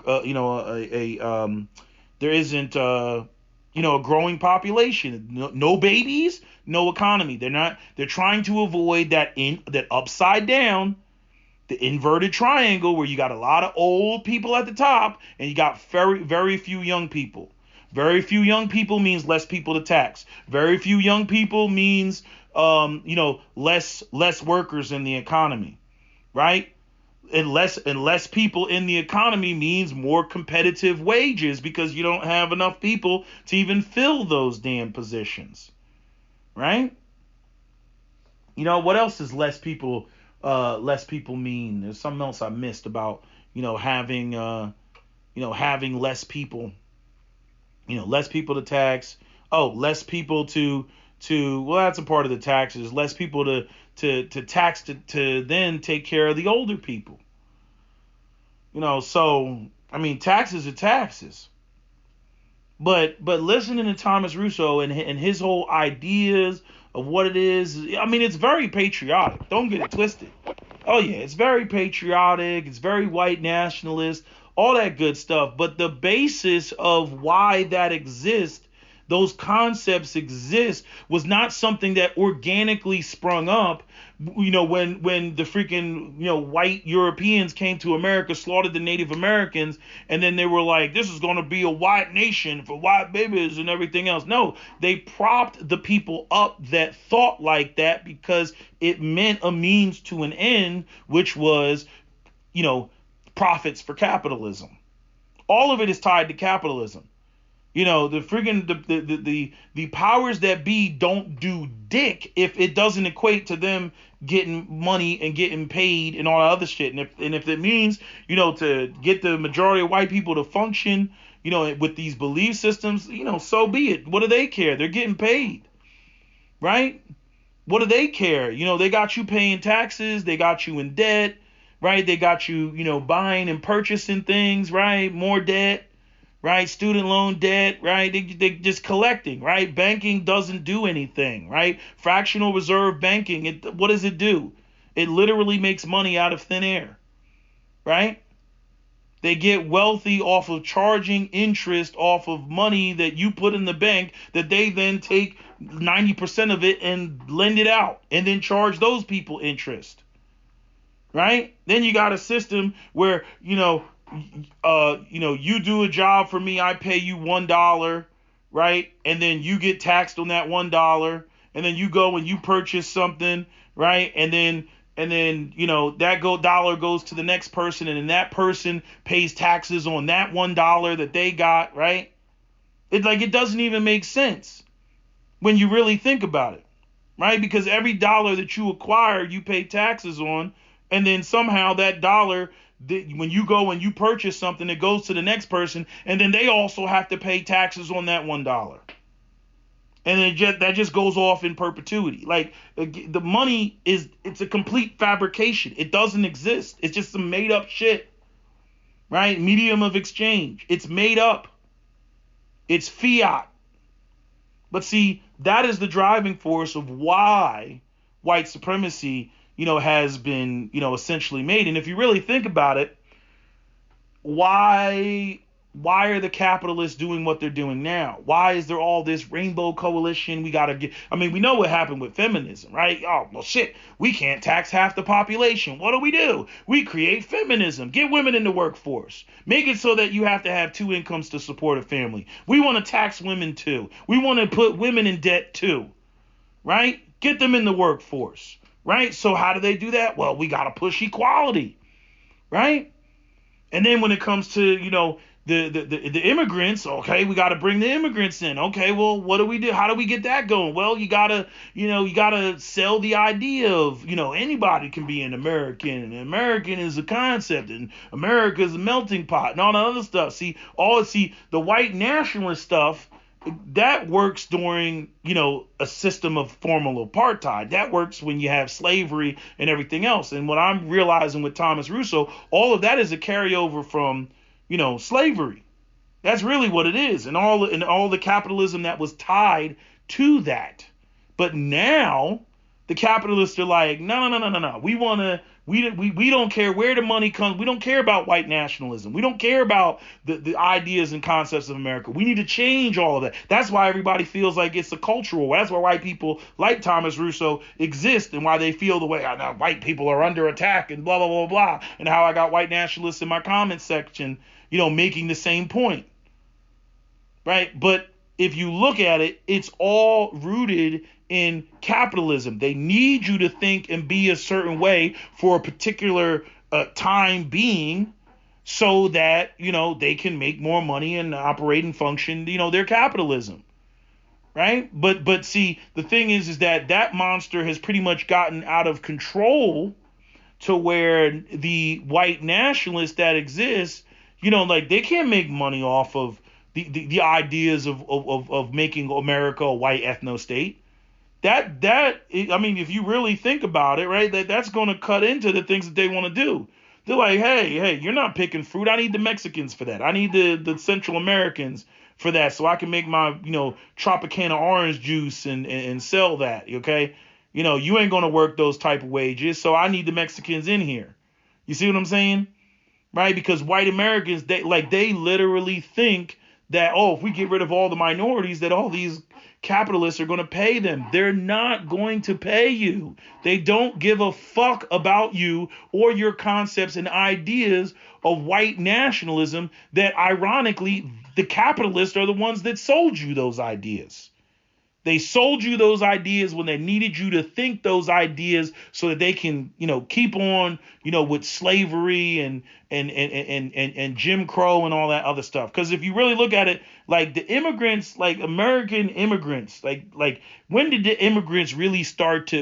growing population. No babies, no economy. They're trying to avoid that upside down, the inverted triangle, where you got a lot of old people at the top and you got very, very few young people. Very few young people means less people to tax. Very few young people means less workers in the economy, right? And less people in the economy means more competitive wages because you don't have enough people to even fill those damn positions, right? What else is less people mean? There's something else I missed about having less people to tax. Oh, less people to well, that's a part of the taxes. Less people to tax to then take care of the older people. So I mean, taxes are taxes. But listening to Thomas Rousseau and his whole ideas of what it is, I mean, it's very patriotic. Don't get it twisted. Oh yeah, it's very patriotic. It's very white nationalist, all that good stuff. But the basis of why that exists, those concepts exist, was not something that organically sprung up. When the freaking white Europeans came to America, slaughtered the Native Americans, and then they were like, this is going to be a white nation for white babies and everything else. No, they propped the people up that thought like that because it meant a means to an end, which was, profits for capitalism. All of it is tied to capitalism. The friggin' the powers that be don't do dick if it doesn't equate to them getting money and getting paid and all that other shit. And if it means, to get the majority of white people to function, with these belief systems, so be it. What do they care? They're getting paid, right? What do they care? They got you paying taxes. They got you in debt, right? They got you, buying and purchasing things, right? More debt. Right, student loan debt, right? They just collecting, right? Banking doesn't do anything, right? Fractional reserve banking, what does it do? It literally makes money out of thin air, right? They get wealthy off of charging interest off of money that you put in the bank that they then take 90% of it and lend it out and then charge those people interest, right? Then you got a system where, you do a job for me, I pay you $1, right? And then you get taxed on that $1, and then you go and you purchase something, right? And then that dollar goes to the next person, and then that person pays taxes on that $1 that they got, right? It doesn't even make sense when you really think about it, right? Because every dollar that you acquire, you pay taxes on, and then somehow that dollar, when you go and you purchase something, it goes to the next person, and then they also have to pay taxes on that $1. And that just goes off in perpetuity. Like, the money it's a complete fabrication. It doesn't exist. It's just some made up shit, right? Medium of exchange. It's made up. It's fiat. But see, that is the driving force of why white supremacy has been, essentially made. And if you really think about it, why are the capitalists doing what they're doing now? Why is there all this rainbow coalition? We know what happened with feminism, right? Oh, well, shit, we can't tax half the population. What do? We create feminism, get women in the workforce, make it so that you have to have 2 incomes to support a family. We want to tax women too. We want to put women in debt too, right? Get them in the workforce. Right? So how do they do that? Well, we got to push equality, right? And then when it comes to, the immigrants, okay, we got to bring the immigrants in. Okay, well, what do we do? How do we get that going? Well, you got to sell the idea of, anybody can be an American, and American is a concept, and America is a melting pot, and all that other stuff. See, the white nationalist stuff, that works during, a system of formal apartheid. That works when you have slavery and everything else. And what I'm realizing with Thomas Rousseau, all of that is a carryover from, slavery. That's really what it is. And all the capitalism that was tied to that. But now the capitalists are like, no. We don't care where the money comes. We don't care about white nationalism. We don't care about the ideas and concepts of America. We need to change all of that. That's why everybody feels like it's a cultural war. That's why white people like Thomas Rousseau exist, and why they feel the way, now white people are under attack and blah, blah, blah, blah. And how I got white nationalists in my comment section, making the same point. right? But if you look at it, it's all rooted in capitalism. They need you to think and be a certain way for a particular time being, so that they can make more money and operate and function their capitalism, right? But see, the thing is that monster has pretty much gotten out of control, to where the white nationalists that exist, like, they can't make money off of the ideas of making America a white ethno state. I mean, if you really think about it, right, that's going to cut into the things that they want to do. They're like, hey, you're not picking fruit. I need the Mexicans for that. I need the Central Americans for that, so I can make my Tropicana orange juice and sell that. Okay, you ain't going to work those type of wages, so I need the Mexicans in here. You see what I'm saying? Right? Because white Americans, they literally think that, oh, if we get rid of all the minorities, that all these capitalists are going to pay them. They're not going to pay you. They don't give a fuck about you or your concepts and ideas of white nationalism, that ironically the capitalists are the ones that sold you those ideas. They sold you those ideas when they needed you to think those ideas, so that they can, keep on, with slavery and Jim Crow and all that other stuff. Because if you really look at it, like, the immigrants, like American immigrants, like when did the immigrants really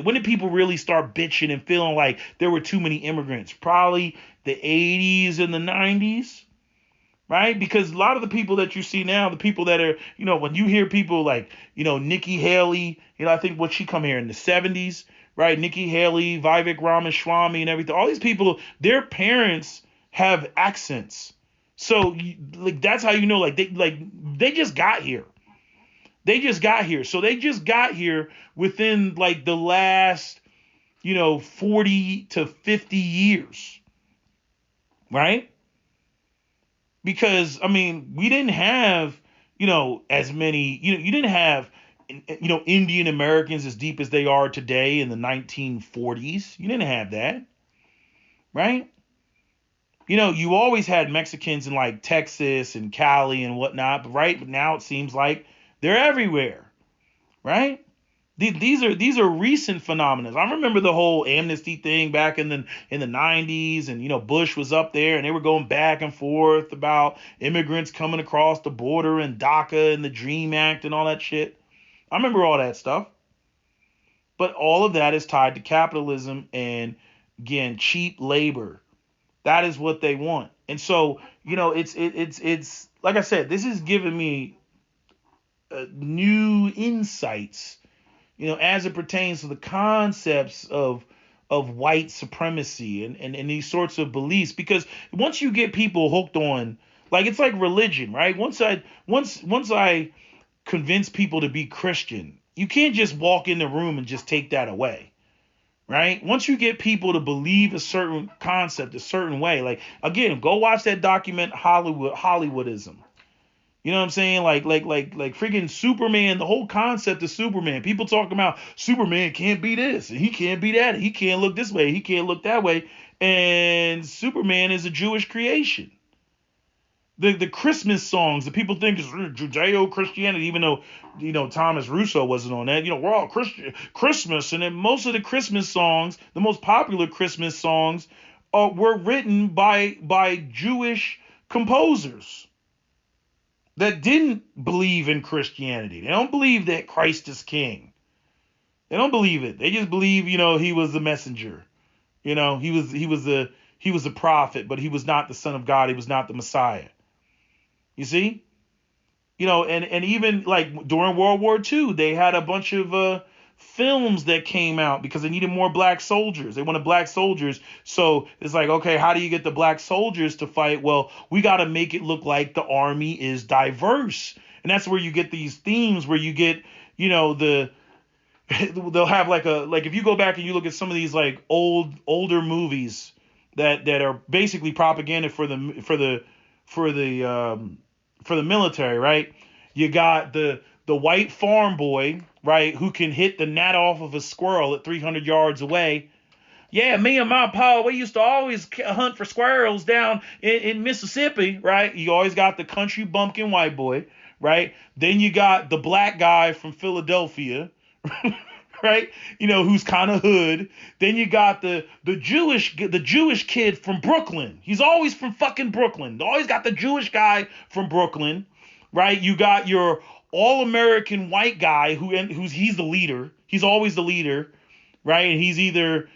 when did people really start bitching and feeling like there were too many immigrants? Probably the 80s and the 90s. Right? Because a lot of the people that you see now, the people that are, when you hear people like, Nikki Haley, I think she come here in the 70s, right? Nikki Haley, Vivek Ramaswamy and everything. All these people, their parents have accents. So like, that's how they just got here. They just got here. So they just got here within like the last, 40 to 50 years. Right? Because, I mean, we didn't have, as many, you didn't have, Indian Americans as deep as they are today in the 1940s. You didn't have that. Right? You always had Mexicans in like Texas and Cali and whatnot. But now it seems like they're everywhere. Right? These are recent phenomena. I remember the whole amnesty thing back in the 90s, and Bush was up there and they were going back and forth about immigrants coming across the border and DACA and the DREAM Act and all that shit. I remember all that stuff. But all of that is tied to capitalism and, again, cheap labor. That is what they want. And so, it's like I said, this is giving me new insights, as it pertains to the concepts of white supremacy and these sorts of beliefs. Because once you get people hooked on, like, it's like religion, right? Once I convince people to be Christian, you can't just walk in the room and just take that away, right? Once you get people to believe a certain concept a certain way, like, again, go watch that document Hollywoodism. You know what I'm saying? Like freaking Superman, the whole concept of Superman. People talking about Superman can't be this and he can't be that. He can't look this way. He can't look that way. And Superman is a Jewish creation. The Christmas songs that people think is Judeo-Christianity, even though, Thomas Rousseau wasn't on that. We're all Christmas. And then most of the Christmas songs, the most popular Christmas songs, were written by Jewish composers that didn't believe in Christianity. They don't believe that Christ is king. They don't believe it. They just believe, he was the messenger. He was a prophet, but he was not the son of God. He was not the Messiah. You see? And even like during World War II, they had a bunch of films that came out because they needed more black soldiers. They wanted black soldiers. So it's like, okay, how do you get the black soldiers to fight? Well, we got to make it look like the army is diverse. And that's where you get these themes where you get, they'll have like if you go back and you look at some of these like older movies that are basically propaganda for the military, right? You got the white farm boy, right, who can hit the gnat off of a squirrel at 300 yards away, Yeah, me and my pa, we used to always hunt for squirrels down in Mississippi, right? You always got the country bumpkin white boy, right? Then you got the black guy from Philadelphia, right? Who's kind of hood. Then you got the Jewish kid from Brooklyn. He's always from fucking Brooklyn. Always got the Jewish guy from Brooklyn, right? You got your all-American white guy who's he's the leader. He's always the leader, right? And he's either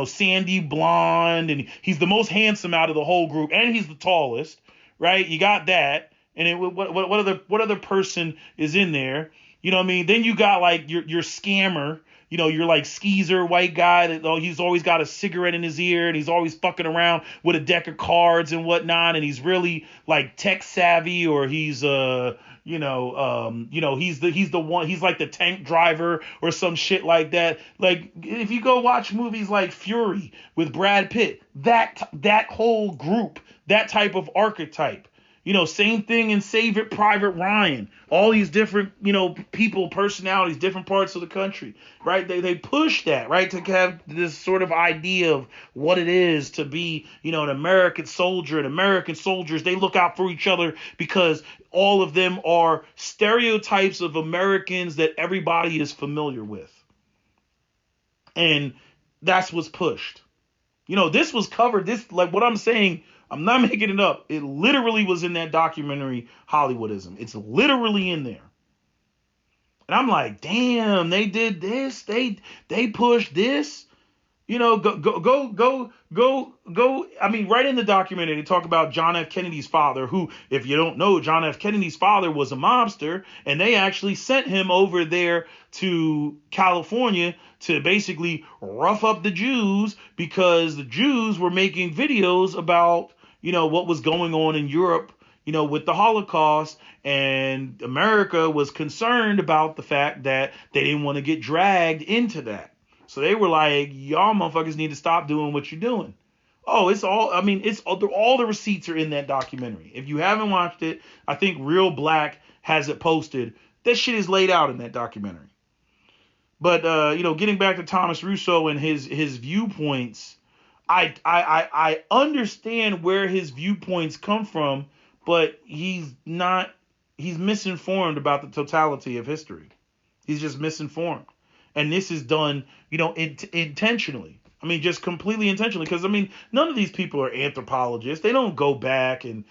sandy blonde, and he's the most handsome out of the whole group, and he's the tallest, right? You got that, and what other person is in there? You know what I mean? Then you got like your scammer, your like skeezer white guy that he's always got a cigarette in his ear, and he's always fucking around with a deck of cards and whatnot, and he's really like tech savvy, or he's he's the one, he's like the tank driver or some shit like that. Like if you go watch movies like Fury with Brad Pitt, that whole group, that type of archetype. Same thing in Save It Private Ryan. All these different, people, personalities, different parts of the country, right? They push that, right? To have this sort of idea of what it is to be, an American soldier. And American soldiers, they look out for each other because all of them are stereotypes of Americans that everybody is familiar with. And that's what's pushed. This was covered. This, like what I'm saying, I'm not making it up. It literally was in that documentary, Hollywoodism. It's literally in there. And I'm like, damn, they did this. They pushed this. Go. I mean, right in the documentary, they talk about John F. Kennedy's father, who, if you don't know, John F. Kennedy's father was a mobster, and they actually sent him over there to California to basically rough up the Jews because the Jews were making videos about, what was going on in Europe, with the Holocaust, and America was concerned about the fact that they didn't want to get dragged into that. So they were like, y'all motherfuckers need to stop doing what you're doing. Oh, all the receipts are in that documentary. If you haven't watched it, I think Real Black has it posted. That shit is laid out in that documentary. But, getting back to Thomas Rousseau and his viewpoints, I understand where his viewpoints come from, but he's misinformed about the totality of history. He's just misinformed. And this is done, intentionally. I mean, just completely intentionally. Because, none of these people are anthropologists. They don't go back and,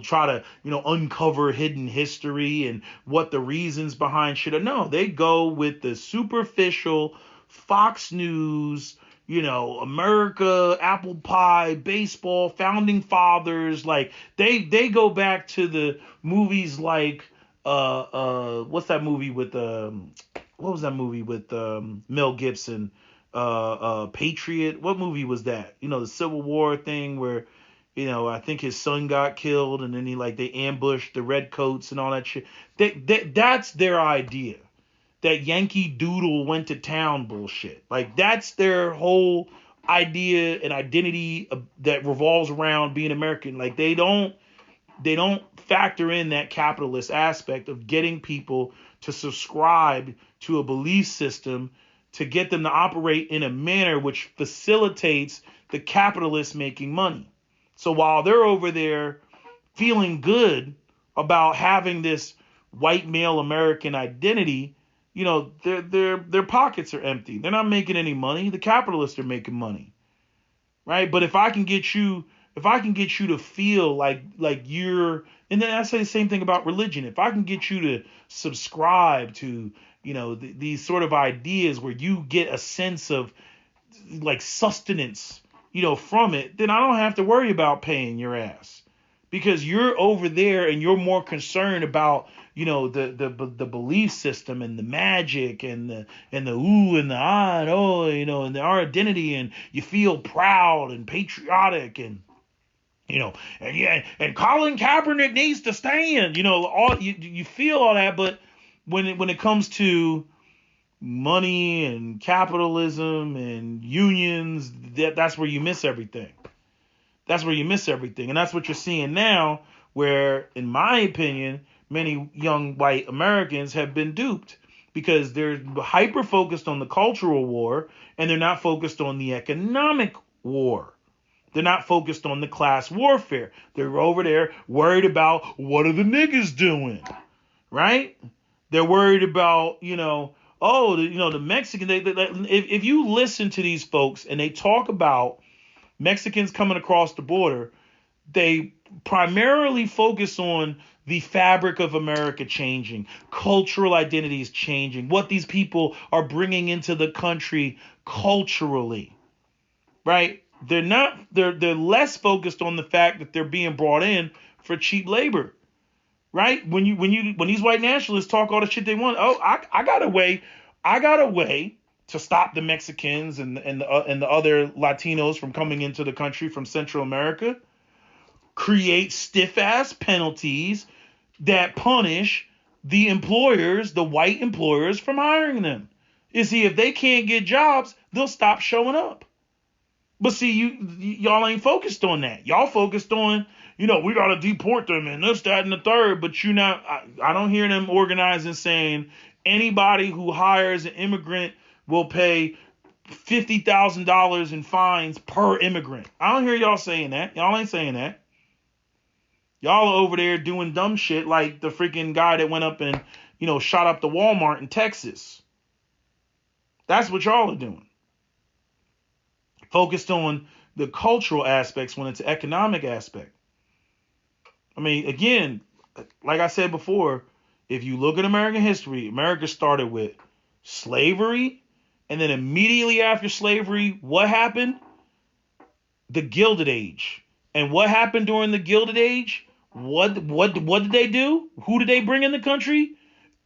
try to, uncover hidden history and what the reasons behind shit are. No, they go with the superficial Fox News, America, apple pie, baseball, founding fathers. Like, they go back to the movies like, what's that movie with, what was that movie with Mel Gibson? Patriot. What movie was that? The Civil War thing where, I think his son got killed, and then they ambushed the redcoats and all that shit. That's their idea. That Yankee Doodle went to town bullshit. Like, that's their whole idea and identity that revolves around being American. Like, they don't factor in that capitalist aspect of getting people to subscribe to a belief system to get them to operate in a manner which facilitates the capitalists making money. So while they're over there feeling good about having this white male American identity, their pockets are empty. They're not making any money. The capitalists are making money, right? But if I can get you to feel like you're, and then I say the same thing about religion. If I can get you to subscribe to, these sort of ideas where you get a sense of like sustenance, from it, then I don't have to worry about paying your ass, because you're over there and you're more concerned about, the belief system and the magic and the ooh and the ah and oh, and our identity, and you feel proud and patriotic and, and Colin Kaepernick needs to stand, all you feel all that, but when it comes to money and capitalism and unions, that's where you miss everything. That's where you miss everything. And that's what you're seeing now, where, in my opinion, many young white Americans have been duped. because they're hyper focused on the cultural war and they're not focused on the economic war. They're not focused on the class warfare. They're over there worried about what are the niggas doing, right? They're worried about, the Mexican. If you listen to these folks and they talk about Mexicans coming across the border, they primarily focus on the fabric of America changing, cultural identities changing, what these people are bringing into the country culturally, right? They're less focused on the fact that they're being brought in for cheap labor, right? When these white nationalists talk all the shit they want, I got a way to stop the Mexicans and the other Latinos from coming into the country from Central America. Create stiff ass penalties that punish the employers, the white employers, from hiring them. You see, if they can't get jobs, they'll stop showing up. But see, y'all ain't focused on that. Y'all focused on, we got to deport them and this, that, and the third. But I don't hear them organizing saying anybody who hires an immigrant will pay $50,000 in fines per immigrant. I don't hear y'all saying that. Y'all ain't saying that. Y'all are over there doing dumb shit like the freaking guy that went up and, shot up the Walmart in Texas. That's what y'all are doing. Focused on the cultural aspects when it's an economic aspect. I mean, again, like I said before, if you look at American history, America started with slavery, and then immediately after slavery, what happened? The Gilded Age. And what happened during the Gilded Age? What did they do? Who did they bring in the country?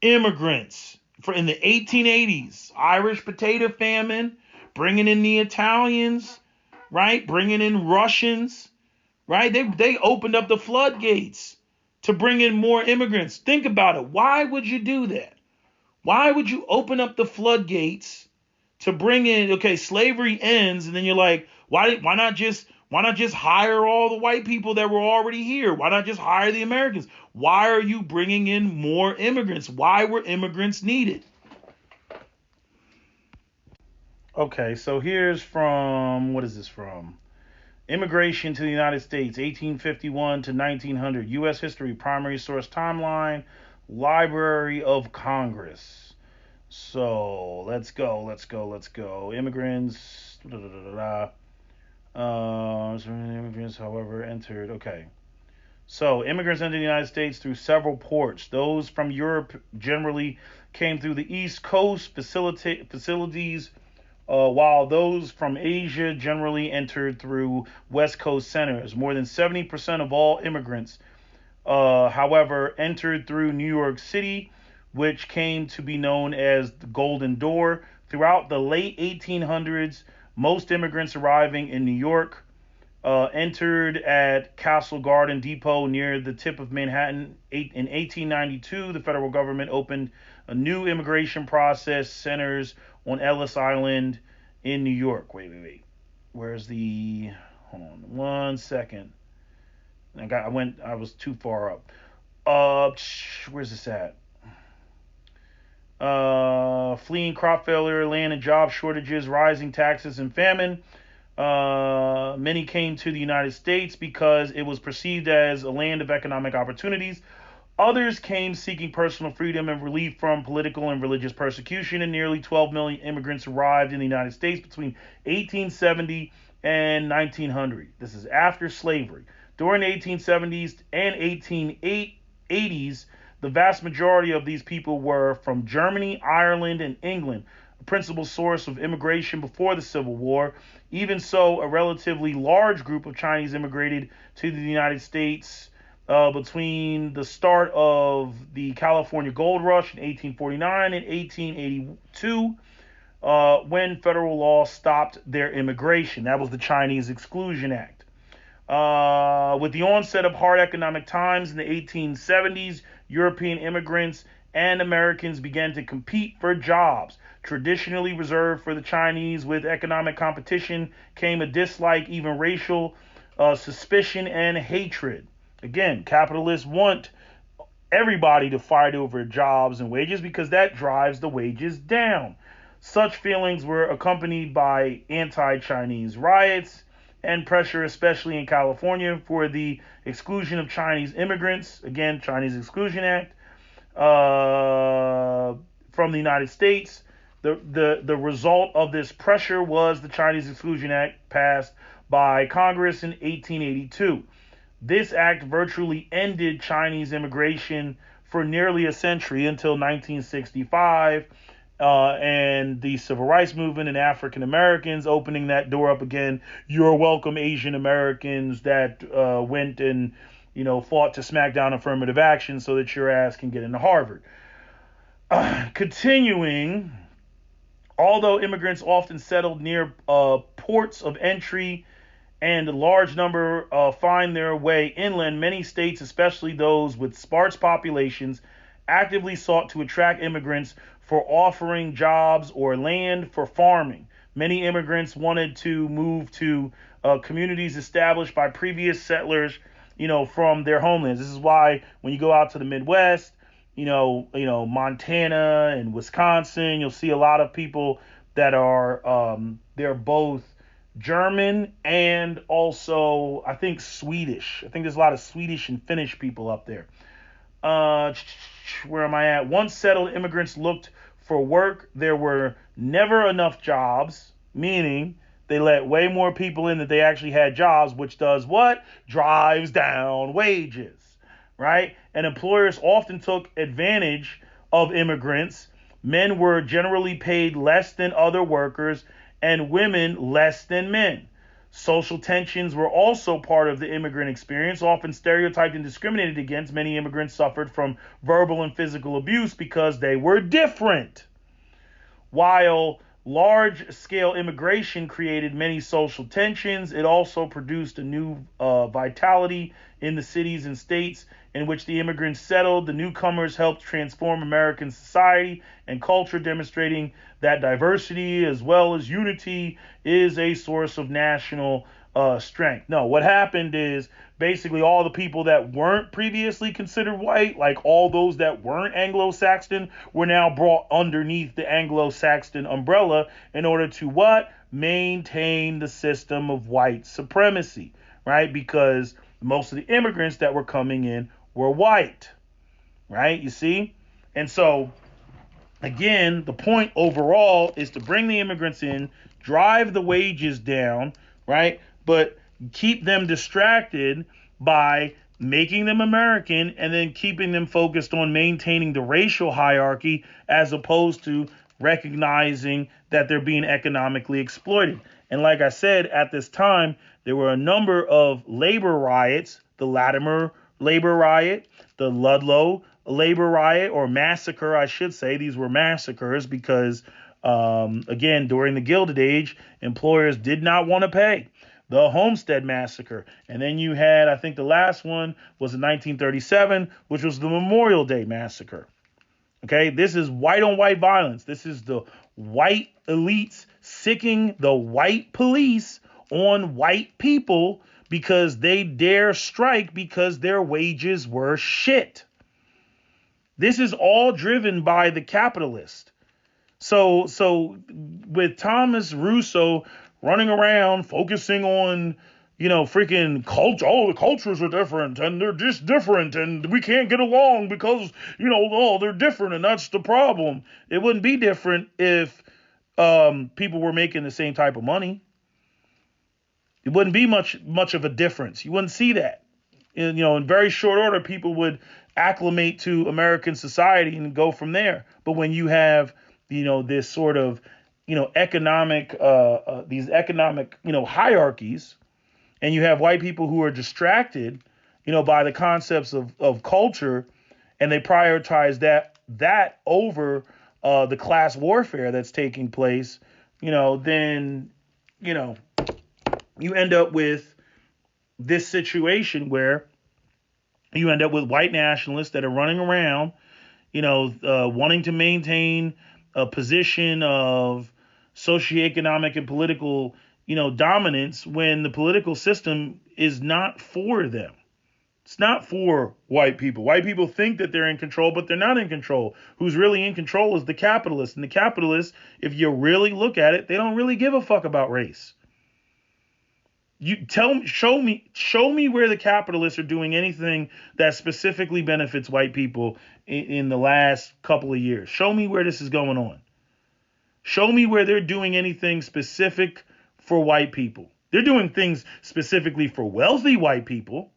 Immigrants. In the 1880s, Irish potato famine, bringing in the Italians, right? Bringing in Russians, right? They opened up the floodgates to bring in more immigrants. Think about it. Why would you do that? Why would you open up the floodgates to bring in, slavery ends, and then you're like, why not just hire all the white people that were already here? Why not just hire the Americans? Why are you bringing in more immigrants? Why were immigrants needed? Okay, so here's from, what is this from? Immigration to the United States, 1851 to 1900, U.S. History, primary source timeline, Library of Congress. So, let's go. Immigrants, immigrants, however, entered. Okay. So, immigrants entered the United States through several ports. Those from Europe generally came through the East Coast facilities, while those from Asia generally entered through West Coast centers. More than 70% of all immigrants, however, entered through New York City, which came to be known as the Golden Door. Throughout the late 1800s, most immigrants arriving in New York entered at Castle Garden Depot near the tip of Manhattan. In 1892, the federal government opened a new immigration process centers on Ellis Island in New York. Wait. Hold on 1 second. I was too far up. Where's this at? Fleeing crop failure, land and job shortages, rising taxes, and famine. Many came to the United States because it was perceived as a land of economic opportunities. Others came seeking personal freedom and relief from political and religious persecution, and nearly 12 million immigrants arrived in the United States between 1870 and 1900. This is after slavery. During the 1870s and 1880s, the vast majority of these people were from Germany, Ireland, and England, a principal source of immigration before the Civil War. Even so, a relatively large group of Chinese immigrated to the United States between the start of the California Gold Rush in 1849 and 1882, when federal law stopped their immigration. That was the Chinese Exclusion Act. With the onset of hard economic times in the 1870s, European immigrants and Americans began to compete for jobs. Traditionally reserved for the Chinese, with economic competition came a dislike, even racial suspicion and hatred. Again, capitalists want everybody to fight over jobs and wages because that drives the wages down. Such feelings were accompanied by anti-Chinese riots and pressure, especially in California, for the exclusion of Chinese immigrants. Again, Chinese Exclusion Act from the United States. The result of this pressure was the Chinese Exclusion Act passed by Congress in 1882. This act virtually ended Chinese immigration for nearly a century until 1965 and the civil rights movement and African Americans opening that door up again. You're welcome, Asian Americans that went and fought to smack down affirmative action so that your ass can get into Harvard. Continuing, although immigrants often settled near ports of entry and a large number find their way inland, many states, especially those with sparse populations, actively sought to attract immigrants for offering jobs or land for farming. Many immigrants wanted to move to communities established by previous settlers, from their homelands. This is why when you go out to the Midwest, Montana and Wisconsin, you'll see a lot of people that are they're both German and also I think Swedish. I think there's a lot of Swedish and Finnish people up there. Where am I at? Once settled immigrants looked for work. There were never enough jobs, meaning they let way more people in than they actually had jobs, which does what? Drives down wages, right? And employers often took advantage of immigrants. Men were generally paid less than other workers and women less than men. Social tensions were also part of the immigrant experience, often stereotyped and discriminated against. Many immigrants suffered from verbal and physical abuse because they were different. While large-scale immigration created many social tensions, it also produced a new vitality in the cities and states in which the immigrants settled. The newcomers helped transform American society and culture, demonstrating that diversity as well as unity is a source of national strength. No, what happened is basically all the people that weren't previously considered white, like all those that weren't Anglo-Saxon, were now brought underneath the Anglo-Saxon umbrella in order to what? Maintain the system of white supremacy, right? Because most of the immigrants that were coming in were white, right? You see? And so, again, the point overall is to bring the immigrants in, drive the wages down, right? But keep them distracted by making them American and then keeping them focused on maintaining the racial hierarchy as opposed to recognizing that they're being economically exploited. And like I said, at this time, there were a number of labor riots, the Latimer labor riot, the Ludlow labor riot, or massacre, I should say. These were massacres because, again, during the Gilded Age, employers did not want to pay. The Homestead Massacre. And then you had, I think the last one was in 1937, which was the Memorial Day Massacre. Okay, this is white on white violence. This is the white elites sicking the white police on white people because they dare strike because their wages were shit. This is all driven by the capitalist. So with Thomas Rousseau running around focusing on, freaking culture. Oh, the cultures are different and they're just different and we can't get along because, they're different and that's the problem. It wouldn't be different if people were making the same type of money. It wouldn't be much of a difference. You wouldn't see that. In very short order, people would acclimate to American society and go from there. But when you have, this sort of, economic, these economic, hierarchies, and you have white people who are distracted, by the concepts of culture, and they prioritize that over the class warfare that's taking place, then, you end up with this situation where you end up with white nationalists that are running around, wanting to maintain a position of socioeconomic and political, dominance when the political system is not for them. It's not for white people. White people think that they're in control, but they're not in control. Who's really in control is the capitalists. And the capitalists, if you really look at it, they don't really give a fuck about race. You tell me, show me where the capitalists are doing anything that specifically benefits white people in the last couple of years. Show me where this is going on. Show me where they're doing anything specific for white people. They're doing things specifically for wealthy white people,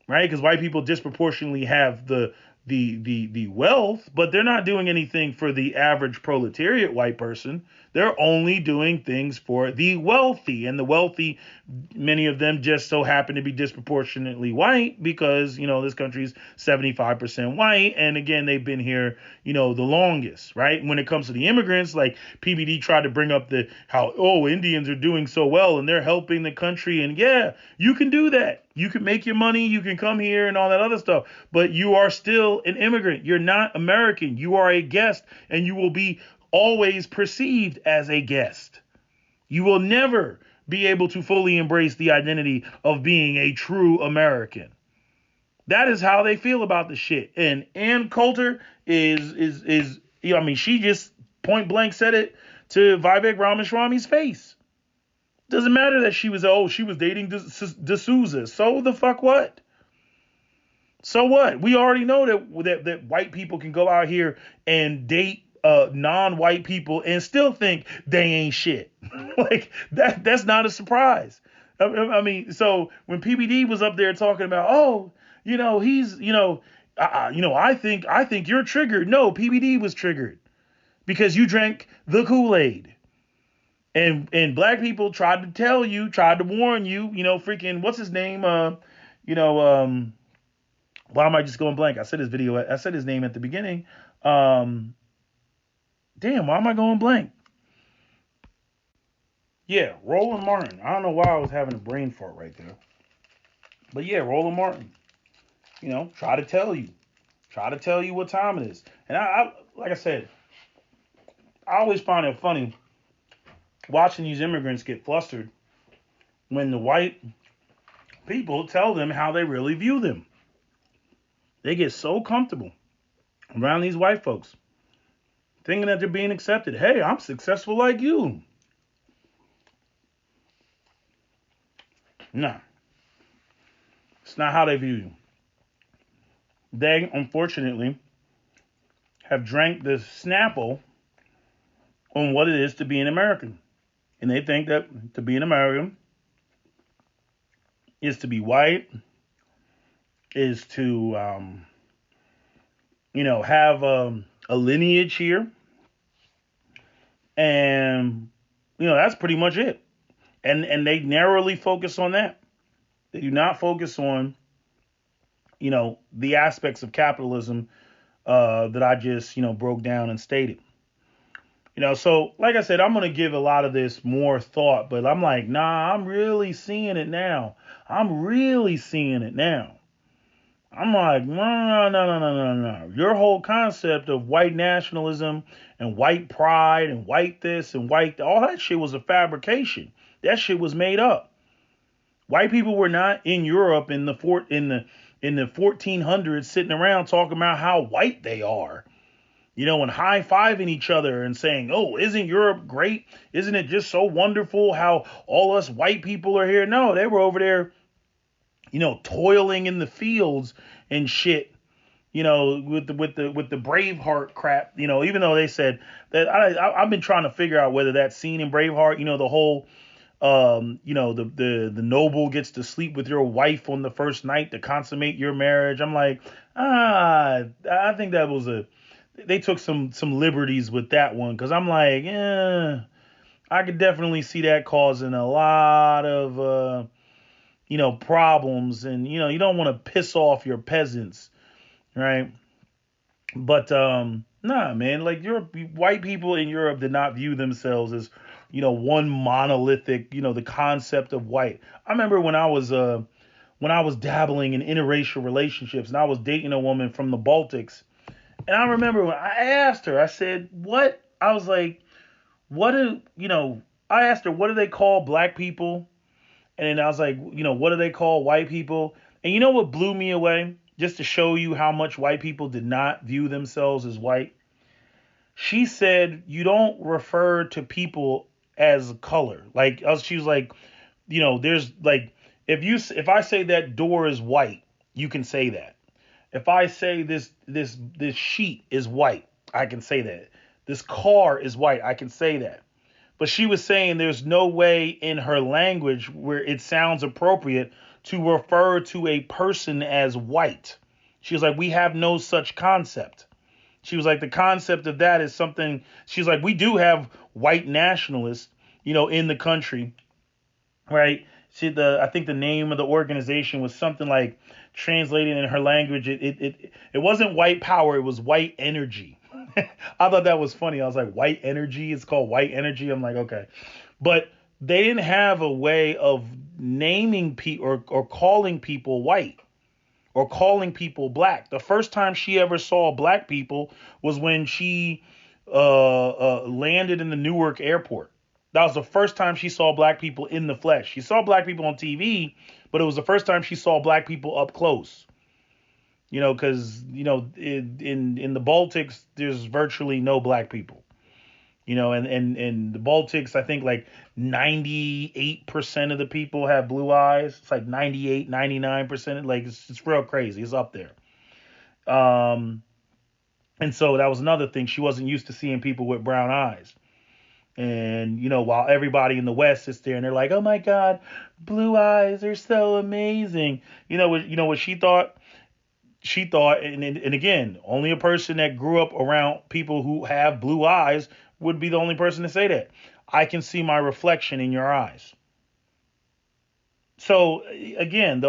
right? Because white people disproportionately have the wealth, but they're not doing anything for the average proletariat white person. They're only doing things for the wealthy, and the wealthy, many of them just so happen to be disproportionately white because, this country's 75% white. And again, they've been here, the longest, right? When it comes to the immigrants, like PBD tried to bring up how Indians are doing so well and they're helping the country. And yeah, you can do that. You can make your money. You can come here and all that other stuff. But you are still an immigrant. You're not American. You are a guest, and you will be always perceived as a guest. You will never be able to fully embrace the identity of being a true American. That is how they feel about the shit. And Ann Coulter is she just point blank said it to Vivek Ramaswamy's face. Doesn't matter that she was dating D'Souza. So the fuck what? So what? We already know that white people can go out here and date non-white people and still think they ain't shit. Like that's not a surprise. I mean, so when PBD was up there talking about, he's, I think you're triggered. No, PBD was triggered because you drank the Kool-Aid. And black people tried to warn you, freaking, what's his name? Why am I just going blank? I said his name at the beginning. Damn, why am I going blank? Yeah, Roland Martin. I don't know why I was having a brain fart right there. But yeah, Roland Martin. Try to tell you what time it is. And I like I said, I always find it funny watching these immigrants get flustered when the white people tell them how they really view them. They get so comfortable around these white folks, thinking that they're being accepted. Hey, I'm successful like you. No. It's not how they view you. They, unfortunately, have drank the Snapple on what it is to be an American. And they think that to be an American is to be white, is to, have a lineage here. And, that's pretty much it. And they narrowly focus on that. They do not focus on, the aspects of capitalism that I just, broke down and stated. So like I said, I'm going to give a lot of this more thought, but I'm like, nah, I'm really seeing it now. I'm like, no. Your whole concept of white nationalism and white pride and white this and white, all that shit was a fabrication. That shit was made up. White people were not in Europe in the 1400s sitting around talking about how white they are. And high-fiving each other and saying, oh, isn't Europe great? Isn't it just so wonderful how all us white people are here? No, they were over there, toiling in the fields and shit, with the Braveheart crap, even though they said that I've been trying to figure out whether that scene in Braveheart, the whole, the noble gets to sleep with your wife on the first night to consummate your marriage. I'm like, I think that was they took some liberties with that one, because I'm like, I could definitely see that causing a lot of, problems. And, you don't want to piss off your peasants, right? But, nah, man, like white people in Europe did not view themselves as, one monolithic, the concept of white. I remember when I was dabbling in interracial relationships and I was dating a woman from the Baltics. And I remember when I asked her, I said, what? I was like, I asked her, what do they call black people? And then I was like, what do they call white people? And you know what blew me away? Just to show you how much white people did not view themselves as white. She said you don't refer to people as color. Like she was like, there's like if I say that door is white, you can say that. If I say this sheet is white, I can say that. This car is white, I can say that. But she was saying there's no way in her language where it sounds appropriate to refer to a person as white. She was like, we have no such concept. She was like, the concept of that is something. She's like, we do have white nationalists, in the country, right? I think the name of the organization was something like, translated in her language, it wasn't white power, it was white energy. I thought that was funny. I was like, white energy? It's called white energy? I'm like, okay. But they didn't have a way of naming people or calling people white or calling people black. The first time she ever saw black people was when she landed in the Newark airport. That was the first time she saw black people in the flesh. She saw black people on TV, but it was the first time she saw black people up close. Because in the Baltics, there's virtually no black people. And the Baltics, I think like 98% of the people have blue eyes. It's like 98, 99%. Like it's real crazy. It's up there. And so that was another thing. She wasn't used to seeing people with brown eyes. And, while everybody in the West sits there and they're like, oh my God, blue eyes are so amazing. What she thought? She thought, and again, only a person that grew up around people who have blue eyes would be the only person to say that. I can see my reflection in your eyes. So again,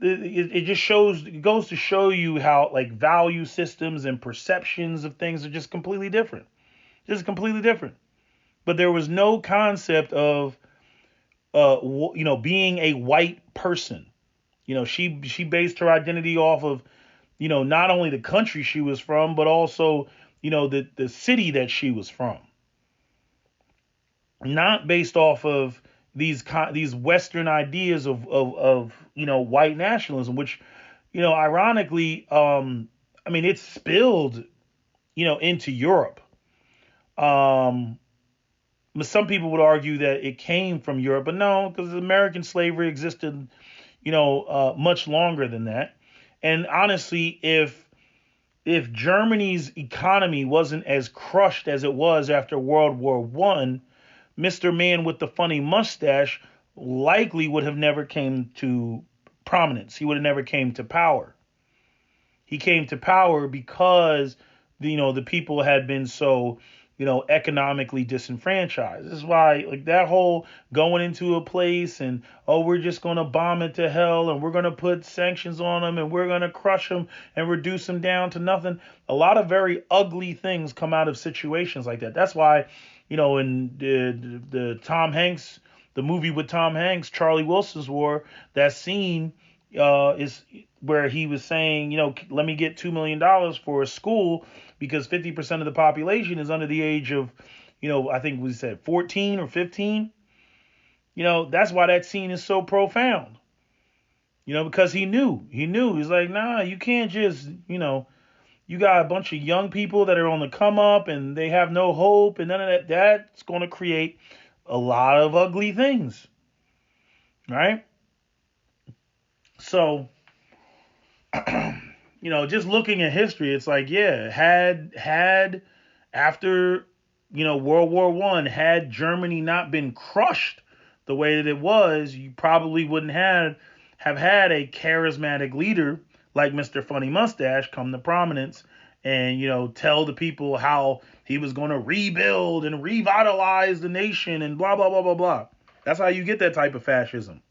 it just it goes to show you how like value systems and perceptions of things are just completely different. Just completely different. But there was no concept of, being a white person. She based her identity off of, not only the country she was from, but also, the city that she was from. Not based off of these Western ideas of white nationalism, which, ironically, it spilled, into Europe. Some people would argue that it came from Europe, but no, because American slavery existed, much longer than that. And honestly, if Germany's economy wasn't as crushed as it was after World War I, Mr. Man with the funny mustache likely would have never came to prominence. He would have never came to power. He came to power because the people had been so economically disenfranchised. This is why, like, that whole going into a place and, oh, we're just going to bomb it to hell and we're going to put sanctions on them and we're going to crush them and reduce them down to nothing. A lot of very ugly things come out of situations like that. That's why, in the Tom Hanks, the movie with Tom Hanks, Charlie Wilson's War, that scene is where he was saying, let me get $2 million for a school because 50% of the population is under the age of, I think we said 14 or 15. That's why that scene is so profound. Because he knew. He's like, nah, you can't just, you got a bunch of young people that are on the come up and they have no hope and none of that. That's going to create a lot of ugly things. Right? So, just looking at history, it's like, yeah, had after, World War I, had Germany not been crushed the way that it was, you probably wouldn't have had a charismatic leader like Mr. Funny Mustache come to prominence and, tell the people how he was going to rebuild and revitalize the nation and blah, blah, blah, blah, blah. That's how you get that type of fascism.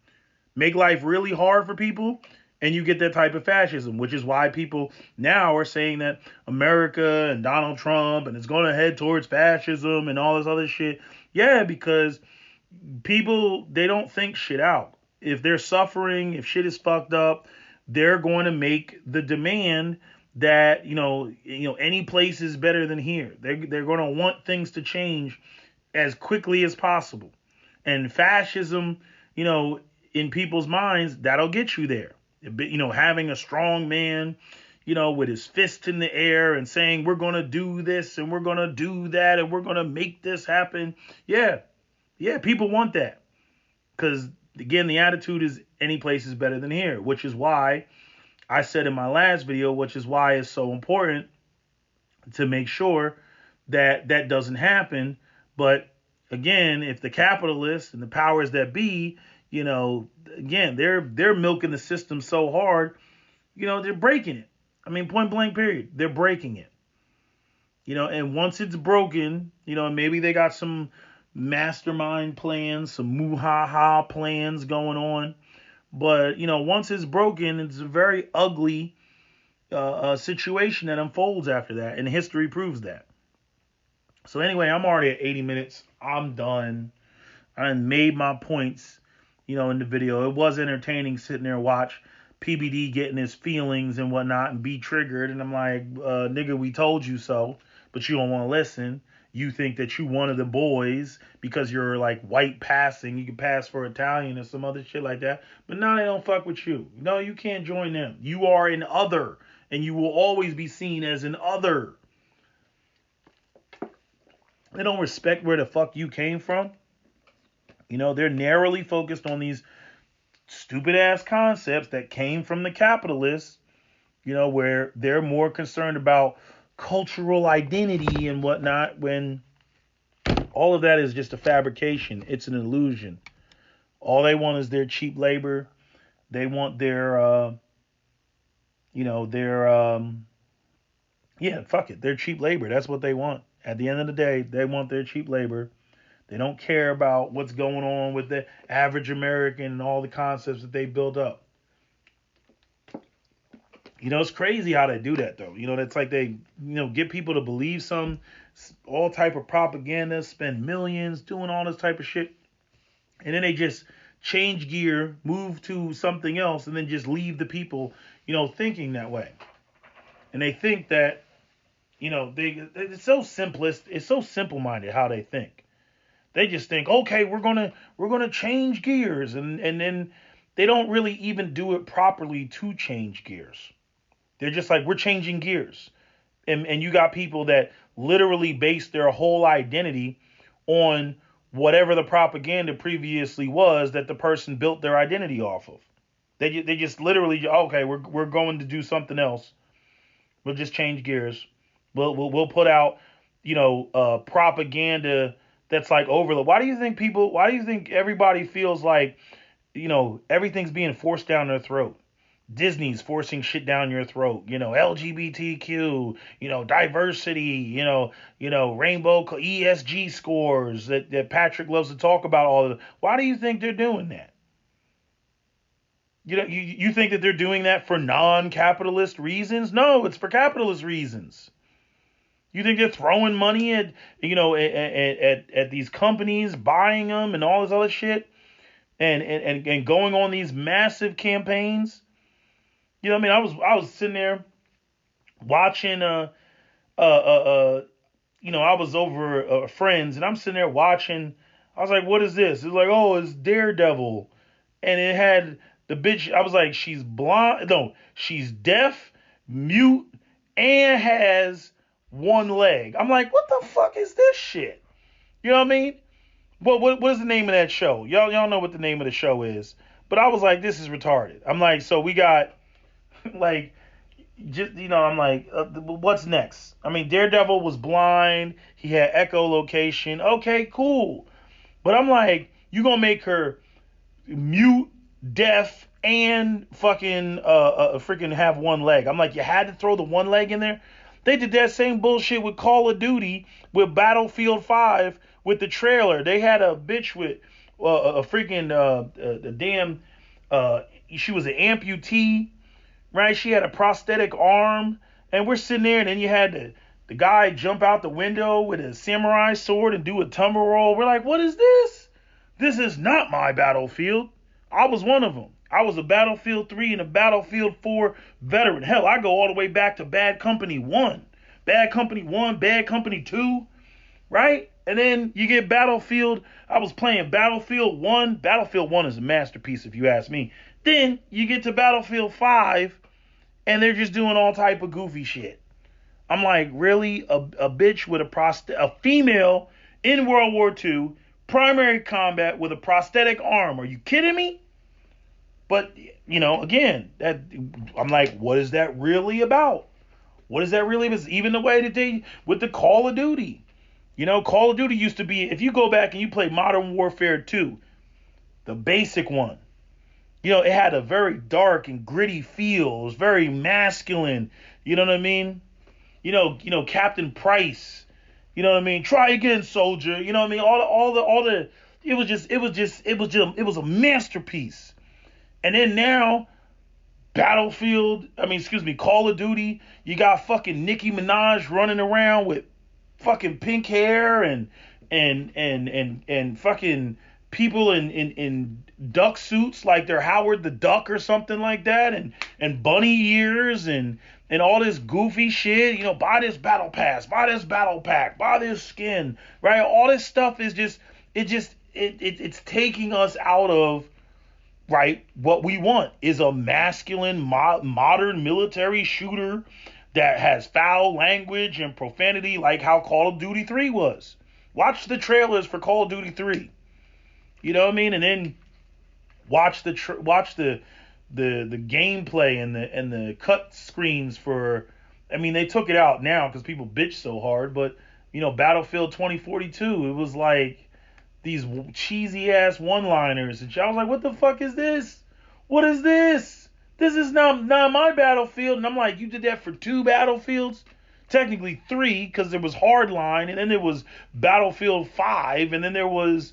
Make life really hard for people, and you get that type of fascism, which is why people now are saying that America and Donald Trump and it's going to head towards fascism and all this other shit. Yeah, because people, they don't think shit out. If they're suffering, if shit is fucked up, they're going to make the demand that, any place is better than here. They're going to want things to change as quickly as possible. And fascism, in people's minds, that'll get you there. Having a strong man, with his fist in the air and saying, we're going to do this and we're going to do that and we're going to make this happen. Yeah. Yeah. People want that. Because, again, the attitude is any place is better than here, which is why I said in my last video, which is why it's so important to make sure that that doesn't happen. But again, if the capitalists and the powers that be, again, they're milking the system so hard, they're breaking it. I mean, point blank period. They're breaking it. And once it's broken, maybe they got some mastermind plans, some muhaha plans going on. But, once it's broken, it's a very ugly situation that unfolds after that. And history proves that. So anyway, I'm already at 80 minutes. I'm done. I made my points, in the video. It was entertaining sitting there and watch PBD getting his feelings and whatnot and be triggered. And I'm like, nigga, we told you so. But you don't want to listen. You think that you one of the boys because you're like white passing. You can pass for Italian or some other shit like that. But now they don't fuck with you. No, you can't join them. You are an other. And you will always be seen as an other. They don't respect where the fuck you came from. They're narrowly focused on these stupid ass concepts that came from the capitalists, where they're more concerned about cultural identity and whatnot, when all of that is just a fabrication. It's an illusion. All they want is their cheap labor. They want their, fuck it. Their cheap labor. That's what they want. At the end of the day, they want their cheap labor. They don't care about what's going on with the average American and all the concepts that they built up. It's crazy how they do that, though. That's like they, get people to believe all type of propaganda, spend millions doing all this type of shit. And then they just change gear, move to something else, and then just leave the people, thinking that way. And they think that, it's so simplest. It's so simple-minded how they think. They just think, okay, we're gonna change gears, and then they don't really even do it properly to change gears. They're just like, we're changing gears, and you got people that literally base their whole identity on whatever the propaganda previously was that the person built their identity off of. They just literally, okay, we're going to do something else. We'll just change gears. We'll put out, propaganda that's like why do you think everybody feels like, everything's being forced down their throat? Disney's forcing shit down your throat, LGBTQ, diversity, rainbow ESG scores that Patrick loves to talk about all of. Why do you think they're doing that? You think that they're doing that for non-capitalist reasons? No, it's for capitalist reasons. You think they're throwing money at these companies, buying them and all this other shit, and going on these massive campaigns? I was sitting there watching I was over friends, and I'm sitting there watching. I was like, what is this? It's like, oh, it's Daredevil. And it had the bitch. I was like, she's blind. No, she's deaf, mute, and has one leg. I'm like, what the fuck is this shit? You know what I mean? What is the name of that show? Y'all know what the name of the show is. But I was like, this is retarded. I'm like, so we got like, just, I'm like, what's next? I mean, Daredevil was blind. He had echolocation. Okay, cool. But I'm like, you gonna make her mute, deaf, and fucking freaking have one leg. I'm like, you had to throw the one leg in there? They did that same bullshit with Call of Duty, with Battlefield 5, with the trailer. They had a bitch with a freaking she was an amputee, right? She had a prosthetic arm, and we're sitting there, and then you had the guy jump out the window with a samurai sword and do a tumble roll. We're like, what is this? This is not my Battlefield. I was one of them. I was a Battlefield 3 and a Battlefield 4 veteran. Hell, I go all the way back to Bad Company 1. Bad Company 1, Bad Company 2, right? And then you get Battlefield. I was playing Battlefield 1. Battlefield 1 is a masterpiece, if you ask me. Then you get to Battlefield 5, and they're just doing all type of goofy shit. I'm like, really? A bitch with a female in World War II, primary combat with a prosthetic arm. Are you kidding me? But, again, I'm like, what is that really about? What is that really about? Even the way that they, with the Call of Duty. Call of Duty used to be, if you go back and you play Modern Warfare 2, the basic one, it had a very dark and gritty feel. It was very masculine. You know what I mean? Captain Price. You know what I mean? Try again, soldier. You know what I mean? All the. It was a masterpiece. And then now, Call of Duty. You got fucking Nicki Minaj running around with fucking pink hair and fucking people in duck suits like they're Howard the Duck or something like that, and bunny ears and all this goofy shit. Buy this battle pass, buy this battle pack, buy this skin, right? All this stuff is it's taking us out of, right, what we want is a masculine modern military shooter that has foul language and profanity, like how Call of Duty 3 was. Watch the trailers for Call of Duty 3. You know what I mean? And then watch the gameplay and the cut screens for. I mean, they took it out now because people bitch so hard. But Battlefield 2042, it was like these cheesy ass one-liners, and I was like, "What the fuck is this? What is this? This is not my Battlefield." And I'm like, "You did that for 2 Battlefields? Technically 3, because there was Hardline, and then there was Battlefield 5, and then there was,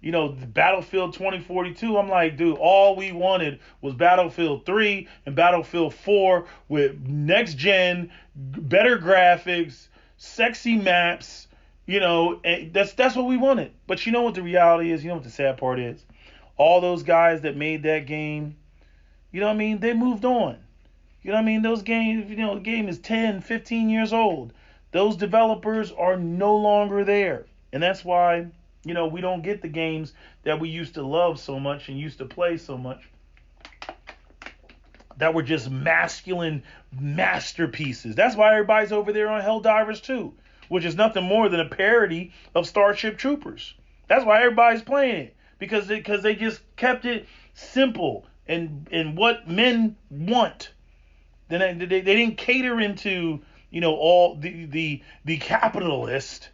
Battlefield 2042. I'm like, dude, all we wanted was Battlefield 3 and Battlefield 4 with next gen, better graphics, sexy maps. And that's what we wanted. But you know what the reality is? You know what the sad part is? All those guys that made that game, they moved on. Those games, the game is 10, 15 years old. Those developers are no longer there. And that's why, we don't get the games that we used to love so much and used to play so much, that were just masculine masterpieces. That's why everybody's over there on Helldivers 2, which is nothing more than a parody of Starship Troopers. That's why everybody's playing it, because they just kept it simple and what men want. Then they didn't cater into all the capitalist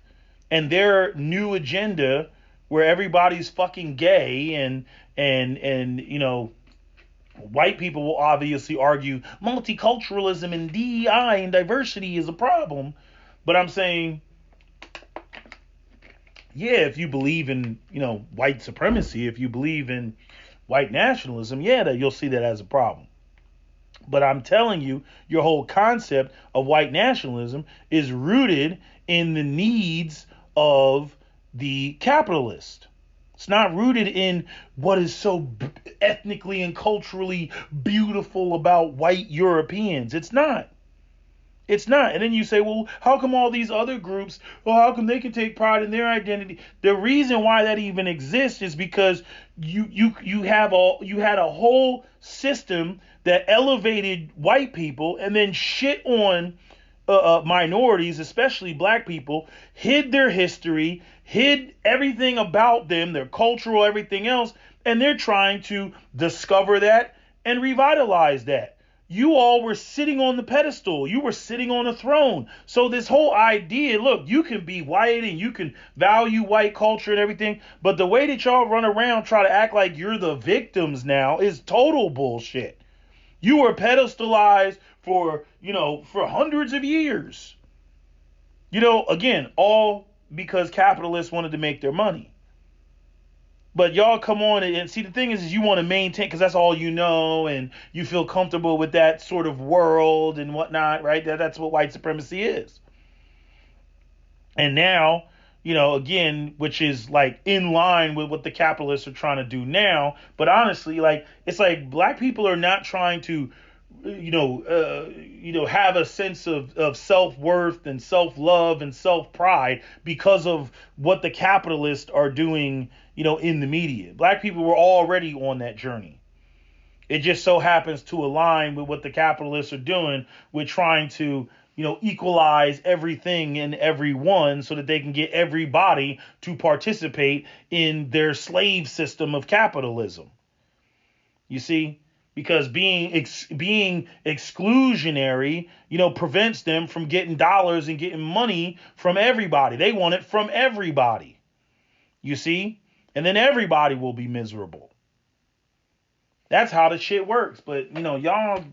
and their new agenda, where everybody's fucking gay and white people will obviously argue multiculturalism and DEI and diversity is a problem. But I'm saying, yeah, if you believe in, white supremacy, if you believe in white nationalism, yeah, that you'll see that as a problem. But I'm telling you, your whole concept of white nationalism is rooted in the needs of the capitalist. It's not rooted in what is so ethnically and culturally beautiful about white Europeans. It's not. It's not. And then you say, well, how come all these other groups, how come they can take pride in their identity? The reason why that even exists is because you had a whole system that elevated white people and then shit on minorities, especially black people, hid their history, hid everything about them, their cultural, everything else, and they're trying to discover that and revitalize that. You all were sitting on the pedestal. You were sitting on a throne. So this whole idea, look, you can be white and you can value white culture and everything, but the way that y'all run around try to act like you're the victims now is total bullshit. You were pedestalized for hundreds of years. Again, all because capitalists wanted to make their money. But y'all come on and see, the thing is you want to maintain, because that's all and you feel comfortable with that sort of world and whatnot, right? That's what white supremacy is. And now, again, which is like in line with what the capitalists are trying to do now. But honestly, like, it's like black people are not trying to have a sense of self-worth and self-love and self-pride because of what the capitalists are doing, in the media. Black people were already on that journey. It just so happens to align with what the capitalists are doing with trying to, equalize everything and everyone so that they can get everybody to participate in their slave system of capitalism. You see? Because being exclusionary, prevents them from getting dollars and getting money from everybody. They want it from everybody. You see? And then everybody will be miserable. That's how the shit works. But, y'all,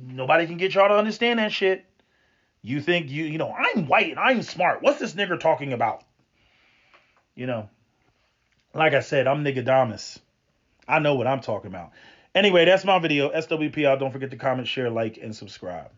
nobody can get y'all to understand that shit. You think I'm white and I'm smart. What's this nigger talking about? Like I said, I'm nigga I know what I'm talking about. Anyway, that's my video. SWP out. Don't forget to comment, share, like, and subscribe.